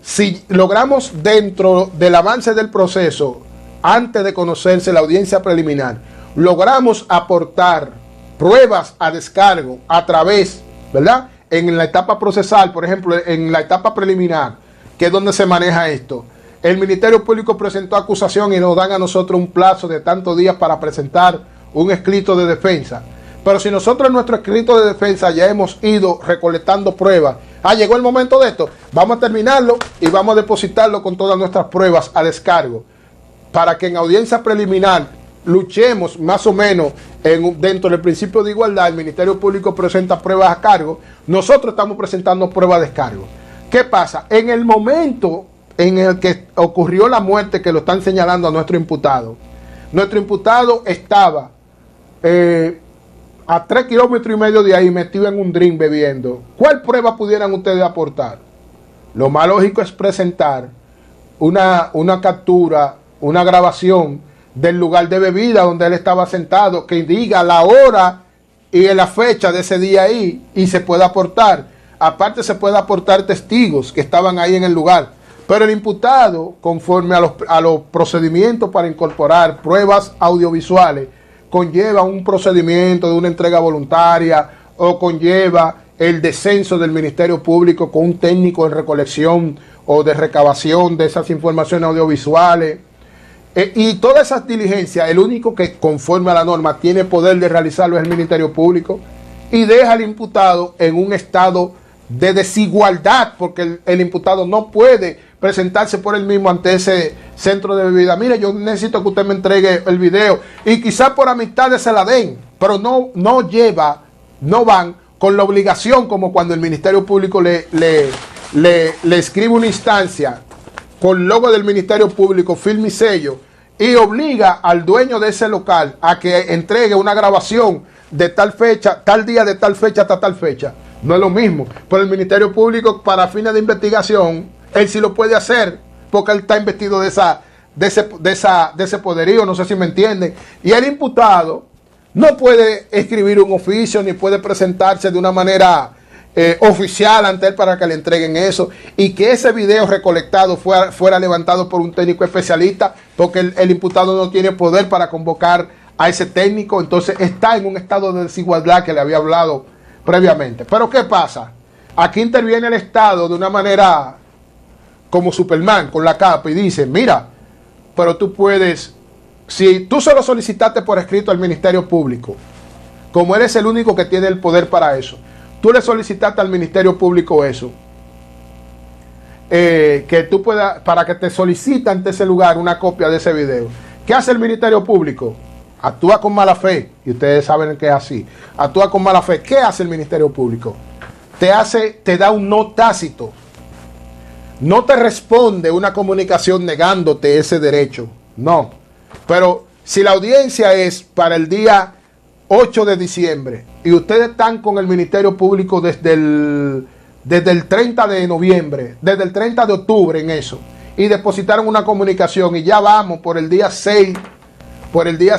si logramos dentro del avance del proceso, antes de conocerse la audiencia preliminar, logramos aportar pruebas a descargo a través, ¿verdad? En la etapa procesal, por ejemplo, en la etapa preliminar, que es donde se maneja esto. El Ministerio Público presentó acusación y nos dan a nosotros un plazo de tantos días para presentar un escrito de defensa. Pero si nosotros en nuestro escrito de defensa ya hemos ido recolectando pruebas, llegó el momento de esto, vamos a terminarlo y vamos a depositarlo con todas nuestras pruebas a descargo, para que en audiencia preliminar luchemos más o menos dentro del principio de igualdad. El Ministerio Público presenta pruebas a cargo, nosotros estamos presentando pruebas a descargo. ¿Qué pasa? En el momento en el que ocurrió la muerte, que lo están señalando a nuestro imputado estaba a 3,5 kilómetros de ahí, metido en un drink bebiendo. ¿Cuál prueba pudieran ustedes aportar? Lo más lógico es presentar una captura una grabación del lugar de bebida donde él estaba sentado, que diga la hora y la fecha de ese día ahí, y se puede aportar. Aparte se puede aportar testigos que estaban ahí en el lugar. Pero el imputado, conforme a los procedimientos para incorporar pruebas audiovisuales, conlleva un procedimiento de una entrega voluntaria o conlleva el descenso del Ministerio Público con un técnico en recolección o de recabación de esas informaciones audiovisuales. Y todas esas diligencias, el único que conforme a la norma tiene poder de realizarlo es el Ministerio Público, y deja al imputado en un estado de desigualdad, porque el imputado no puede presentarse por él mismo ante ese centro de bebida. Mire, yo necesito que usted me entregue el video, y quizás por amistades se la den, pero no van con la obligación, como cuando el Ministerio Público le escribe una instancia con logo del Ministerio Público, firma y sello, y obliga al dueño de ese local a que entregue una grabación de tal fecha, tal día, de tal fecha hasta tal fecha. No es lo mismo. Pero el Ministerio Público, para fines de investigación, él sí lo puede hacer, porque él está investido de ese poderío, no sé si me entienden. Y el imputado no puede escribir un oficio, ni puede presentarse de una manera oficial ante él para que le entreguen eso, y que ese video recolectado fuera levantado por un técnico especialista, porque el imputado no tiene poder para convocar a ese técnico. Entonces está en un estado de desigualdad que le había hablado previamente. Pero ¿qué pasa? Aquí interviene el Estado de una manera como Superman, con la capa, y dice: mira, pero tú puedes, si tú se lo solicitaste por escrito al Ministerio Público, como eres el único que tiene el poder para eso, tú le solicitaste al Ministerio Público eso, que tú puedas, para que te solicite ante ese lugar una copia de ese video. ¿Qué hace el Ministerio Público? Actúa con mala fe, y ustedes saben que es así. Actúa con mala fe. ¿Qué hace el Ministerio Público? Te da un no tácito. No te responde una comunicación negándote ese derecho. No. Pero si la audiencia es para el día 8 de diciembre y ustedes están con el Ministerio Público desde el 30 de noviembre, desde el 30 de octubre en eso, y depositaron una comunicación, y ya vamos por el día 6, por el día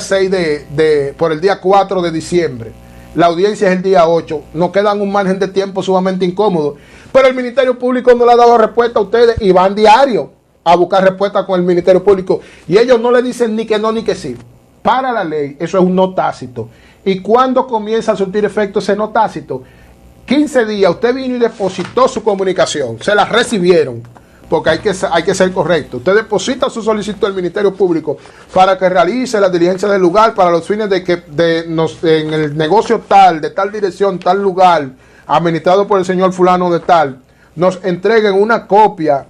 4 de diciembre, la audiencia es el día 8, nos quedan un margen de tiempo sumamente incómodo, pero el Ministerio Público no le ha dado respuesta a ustedes, y van diario a buscar respuesta con el Ministerio Público, y ellos no le dicen ni que no ni que sí. Para la ley, eso es un no tácito. ¿Y cuándo comienza a surtir efecto ese no tácito? 15 días, usted vino y depositó su comunicación, se la recibieron, porque hay que ser correcto. Usted deposita su solicitud al Ministerio Público para que realice la diligencia del lugar para los fines de que en el negocio tal, de tal dirección, tal lugar, administrado por el señor fulano de tal, nos entreguen una copia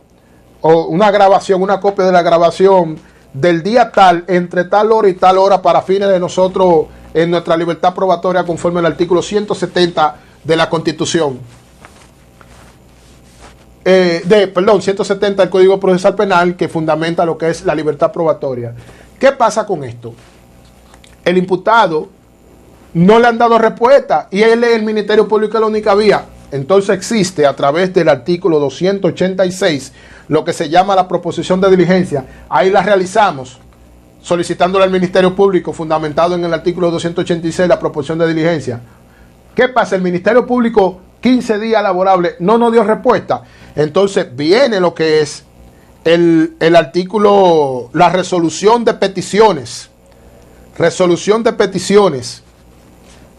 o una grabación, una copia de la grabación del día tal, entre tal hora y tal hora, para fines de nosotros, en nuestra libertad probatoria, conforme al artículo 170 de la Constitución. 170 del Código Procesal Penal, que fundamenta lo que es la libertad probatoria. ¿Qué pasa con esto? El imputado no le han dado respuesta, y él es el Ministerio Público, es la única vía. Entonces existe, a través del artículo 286, lo que se llama la proposición de diligencia. Ahí la realizamos, solicitándole al Ministerio Público, fundamentado en el artículo 286, la proposición de diligencia. ¿Qué pasa? El Ministerio Público, 15 días laborables, no nos dio respuesta. Entonces viene lo que es el artículo, la resolución de peticiones. Resolución de peticiones.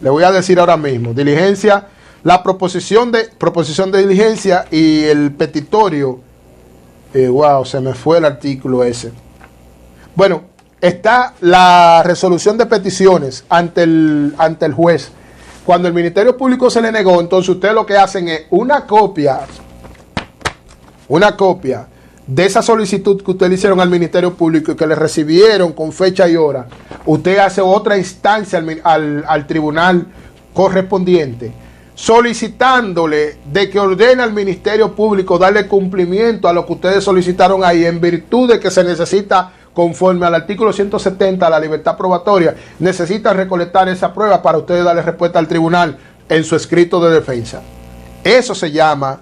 Le voy a decir ahora mismo. Diligencia, la proposición de diligencia y el petitorio. Wow, se me fue el artículo ese. Bueno, está la resolución de peticiones ante el juez. Cuando el Ministerio Público se le negó, entonces ustedes lo que hacen es una copia de esa solicitud que ustedes le hicieron al Ministerio Público y que le recibieron con fecha y hora. Usted hace otra instancia al tribunal correspondiente, solicitándole de que ordene al Ministerio Público darle cumplimiento a lo que ustedes solicitaron ahí, en virtud de que se necesita, conforme al artículo 170, la libertad probatoria, necesita recolectar esa prueba para ustedes darle respuesta al tribunal en su escrito de defensa. Eso se llama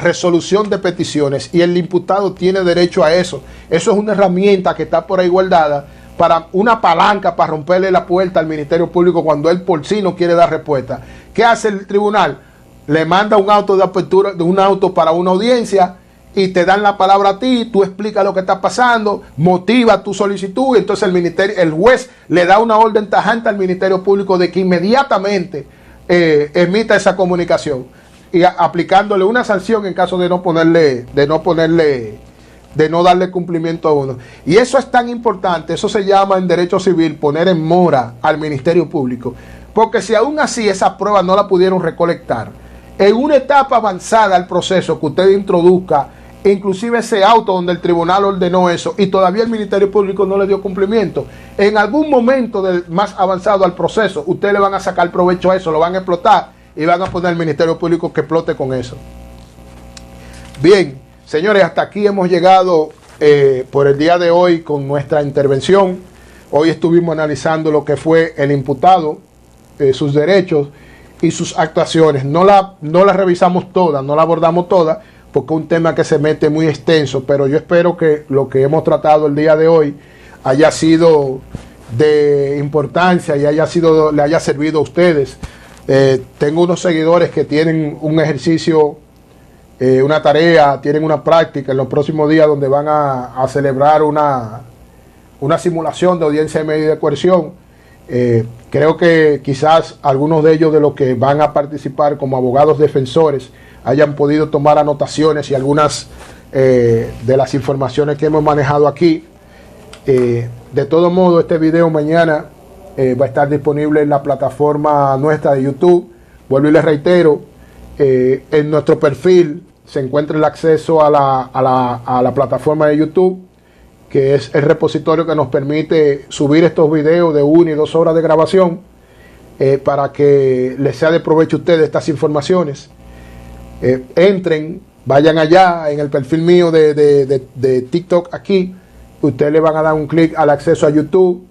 resolución de peticiones, y el imputado tiene derecho a eso. Eso es una herramienta que está por ahí guardada para una palanca para romperle la puerta al Ministerio Público cuando él por sí no quiere dar respuesta. ¿Qué hace el tribunal? Le manda un auto de apertura, de un auto para una audiencia, y te dan la palabra a ti, tú explicas lo que está pasando, motiva tu solicitud, y entonces el juez le da una orden tajante al Ministerio Público de que inmediatamente emita esa comunicación, y aplicándole una sanción en caso de no darle cumplimiento a uno. Y eso es tan importante, eso se llama en derecho civil poner en mora al Ministerio Público, porque si aún así esa prueba no la pudieron recolectar, en una etapa avanzada del proceso que usted introduzca, inclusive ese auto donde el tribunal ordenó eso, y todavía el Ministerio Público no le dio cumplimiento, en algún momento más avanzado al proceso, ustedes le van a sacar provecho a eso, lo van a explotar, y van a poner al Ministerio Público que explote con eso. Bien, señores, hasta aquí hemos llegado por el día de hoy con nuestra intervención. Hoy estuvimos analizando lo que fue el imputado, sus derechos y sus actuaciones. No la revisamos toda, no la abordamos toda, porque es un tema que se mete muy extenso, pero yo espero que lo que hemos tratado el día de hoy haya sido de importancia y le haya servido a ustedes. Tengo unos seguidores que tienen un ejercicio, una tarea, tienen una práctica en los próximos días donde van a celebrar una simulación de audiencia de medida de coerción. Creo que quizás algunos de ellos, de los que van a participar como abogados defensores, hayan podido tomar anotaciones y algunas de las informaciones que hemos manejado aquí. De todo modo, este video mañana va a estar disponible en la plataforma nuestra de YouTube. Vuelvo y les reitero, en nuestro perfil se encuentra el acceso a la plataforma de YouTube, que es el repositorio que nos permite subir estos videos de 1 y 2 horas de grabación, para que les sea de provecho a ustedes estas informaciones. Entren, vayan allá en el perfil mío de TikTok aquí, ustedes le van a dar un clic al acceso a YouTube,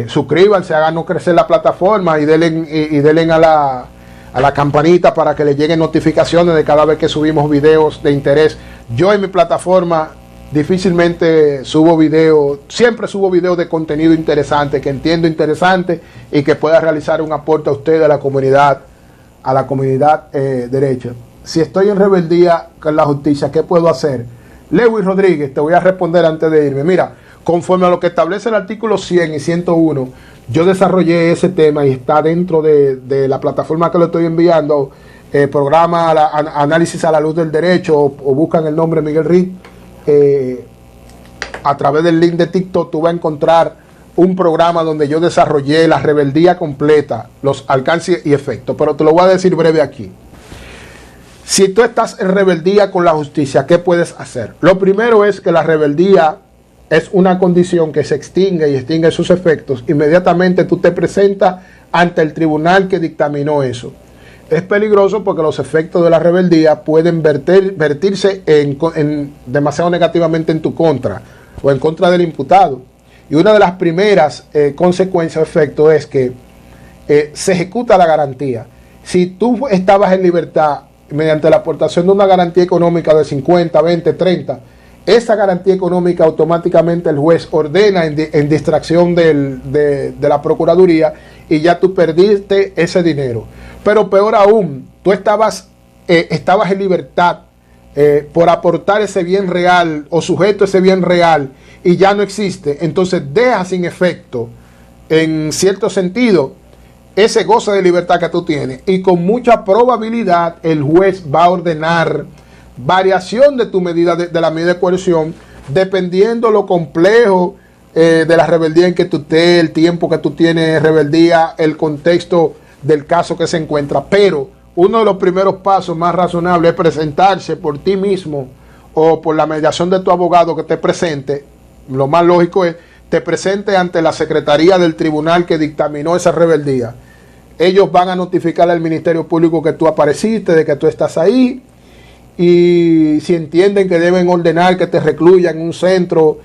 suscríbanse, háganos crecer la plataforma y denle a la campanita para que les lleguen notificaciones de cada vez que subimos videos de interés. Yo en mi plataforma difícilmente subo videos, siempre subo videos de contenido interesante, que entiendo interesante y que pueda realizar un aporte a ustedes, a la comunidad derecha. Si estoy en rebeldía con la justicia, ¿qué puedo hacer? Lewis Rodríguez, te voy a responder antes de irme. Mira, conforme a lo que establece el artículo 100 y 101, yo desarrollé ese tema y está dentro de la plataforma que lo estoy enviando, programa Análisis a la Luz del Derecho, o buscan el nombre Miguel Riz. A través del link de TikTok tú vas a encontrar un programa donde yo desarrollé la rebeldía completa, los alcances y efectos, pero te lo voy a decir breve aquí. Si tú estás en rebeldía con la justicia, ¿qué puedes hacer? Lo primero es que la rebeldía es una condición que se extingue y extingue sus efectos. Inmediatamente tú te presentas ante el tribunal que dictaminó eso. Es peligroso porque los efectos de la rebeldía pueden vertirse demasiado negativamente en tu contra o en contra del imputado. Y una de las primeras consecuencias o efectos es que se ejecuta la garantía. Si tú estabas en libertad mediante la aportación de una garantía económica de 50, 20, 30, esa garantía económica automáticamente el juez ordena en distracción de la Procuraduría y ya tú perdiste ese dinero. Pero peor aún, tú estabas en libertad por aportar ese bien real o sujeto a ese bien real y ya no existe, entonces deja sin efecto, en cierto sentido, ese goce de libertad que tú tienes, y con mucha probabilidad el juez va a ordenar variación de tu medida, de la medida de coerción, dependiendo lo complejo de la rebeldía en que tú estés, el tiempo que tú tienes de rebeldía, el contexto del caso que se encuentra. Pero uno de los primeros pasos más razonables es presentarse por ti mismo o por la mediación de tu abogado que te presente. Lo más lógico es te presente ante la secretaría del tribunal que dictaminó esa rebeldía. Ellos van a notificar al Ministerio Público que tú apareciste, de que tú estás ahí, y si entienden que deben ordenar que te recluyan en un centro,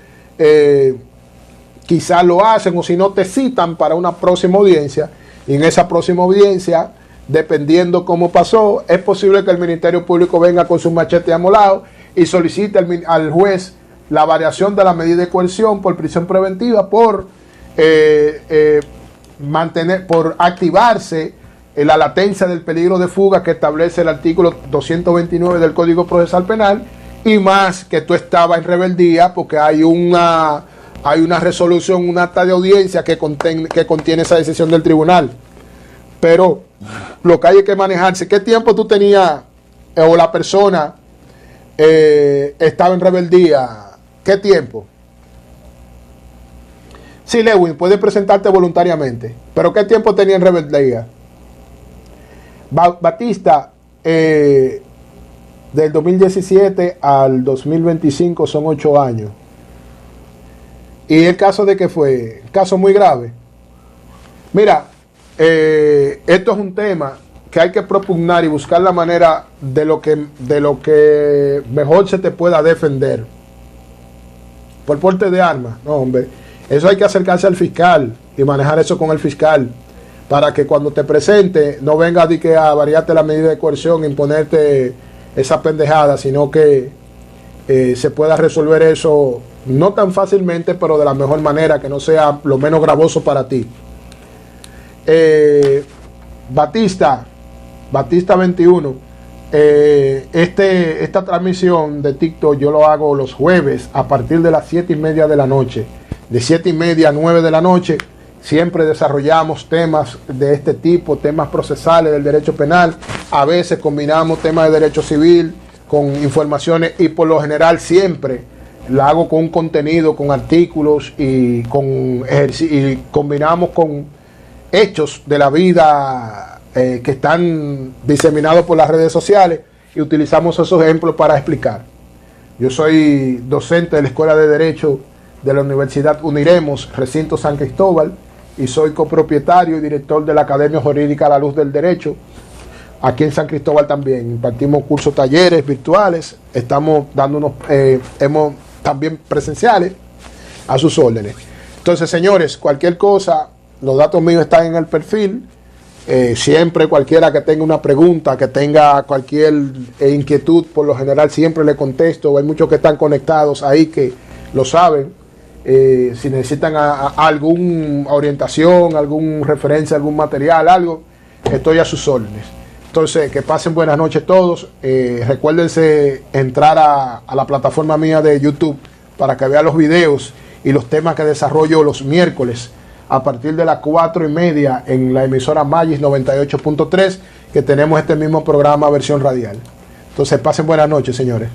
quizás lo hacen, o si no te citan para una próxima audiencia, y en esa próxima audiencia dependiendo cómo pasó, es posible que el Ministerio Público venga con su machete amolado y solicite al juez la variación de la medida de coerción por prisión preventiva por por activarse la latencia del peligro de fuga que establece el artículo 229 del Código Procesal Penal, y más que tú estabas en rebeldía porque hay una resolución, un acta de audiencia que contiene esa decisión del tribunal. Pero lo que hay que manejarse, ¿qué tiempo tú tenías o la persona estaba en rebeldía? ¿Qué tiempo? Sí, Lewin, puedes presentarte voluntariamente, pero ¿qué tiempo tenía en rebeldía? Batista, del 2017 al 2025 son 8 años. ¿Y el caso de qué fue? Caso muy grave. Mira, esto es un tema que hay que propugnar y buscar la manera de lo que mejor se te pueda defender. Por porte de armas, no, hombre. Eso hay que acercarse al fiscal y manejar eso con el fiscal, para que cuando te presente no venga a variarte la medida de coerción, imponerte esa pendejada, sino que se pueda resolver eso no tan fácilmente, pero de la mejor manera, que no sea lo menos gravoso para ti. Batista 21, esta transmisión de TikTok yo lo hago los jueves a partir de las 7:30 de la noche. De 7:30 a 9 de la noche, siempre desarrollamos temas de este tipo, temas procesales del derecho penal. A veces combinamos temas de derecho civil con informaciones, y por lo general siempre la hago con un contenido, con artículos y combinamos con hechos de la vida que están diseminados por las redes sociales, y utilizamos esos ejemplos para explicar. Yo soy docente de la Escuela de Derecho de la Universidad Uniremos, Recinto San Cristóbal, y soy copropietario y director de la Academia Jurídica a la Luz del Derecho. Aquí en San Cristóbal también impartimos cursos, talleres virtuales, estamos dando hemos también presenciales, a sus órdenes. Entonces, señores, cualquier cosa, los datos míos están en el perfil. Siempre cualquiera que tenga una pregunta, que tenga cualquier inquietud, por lo general siempre le contesto. Hay muchos que están conectados ahí que lo saben. Si necesitan alguna orientación, alguna referencia, algún material, algo, estoy a sus órdenes. Entonces, que pasen buenas noches todos. Recuérdense entrar a la plataforma mía de YouTube para que vean los videos y los temas que desarrollo los miércoles a partir de las 4:30 en la emisora Magis 98.3, que tenemos este mismo programa versión radial. Entonces, pasen buenas noches, señores.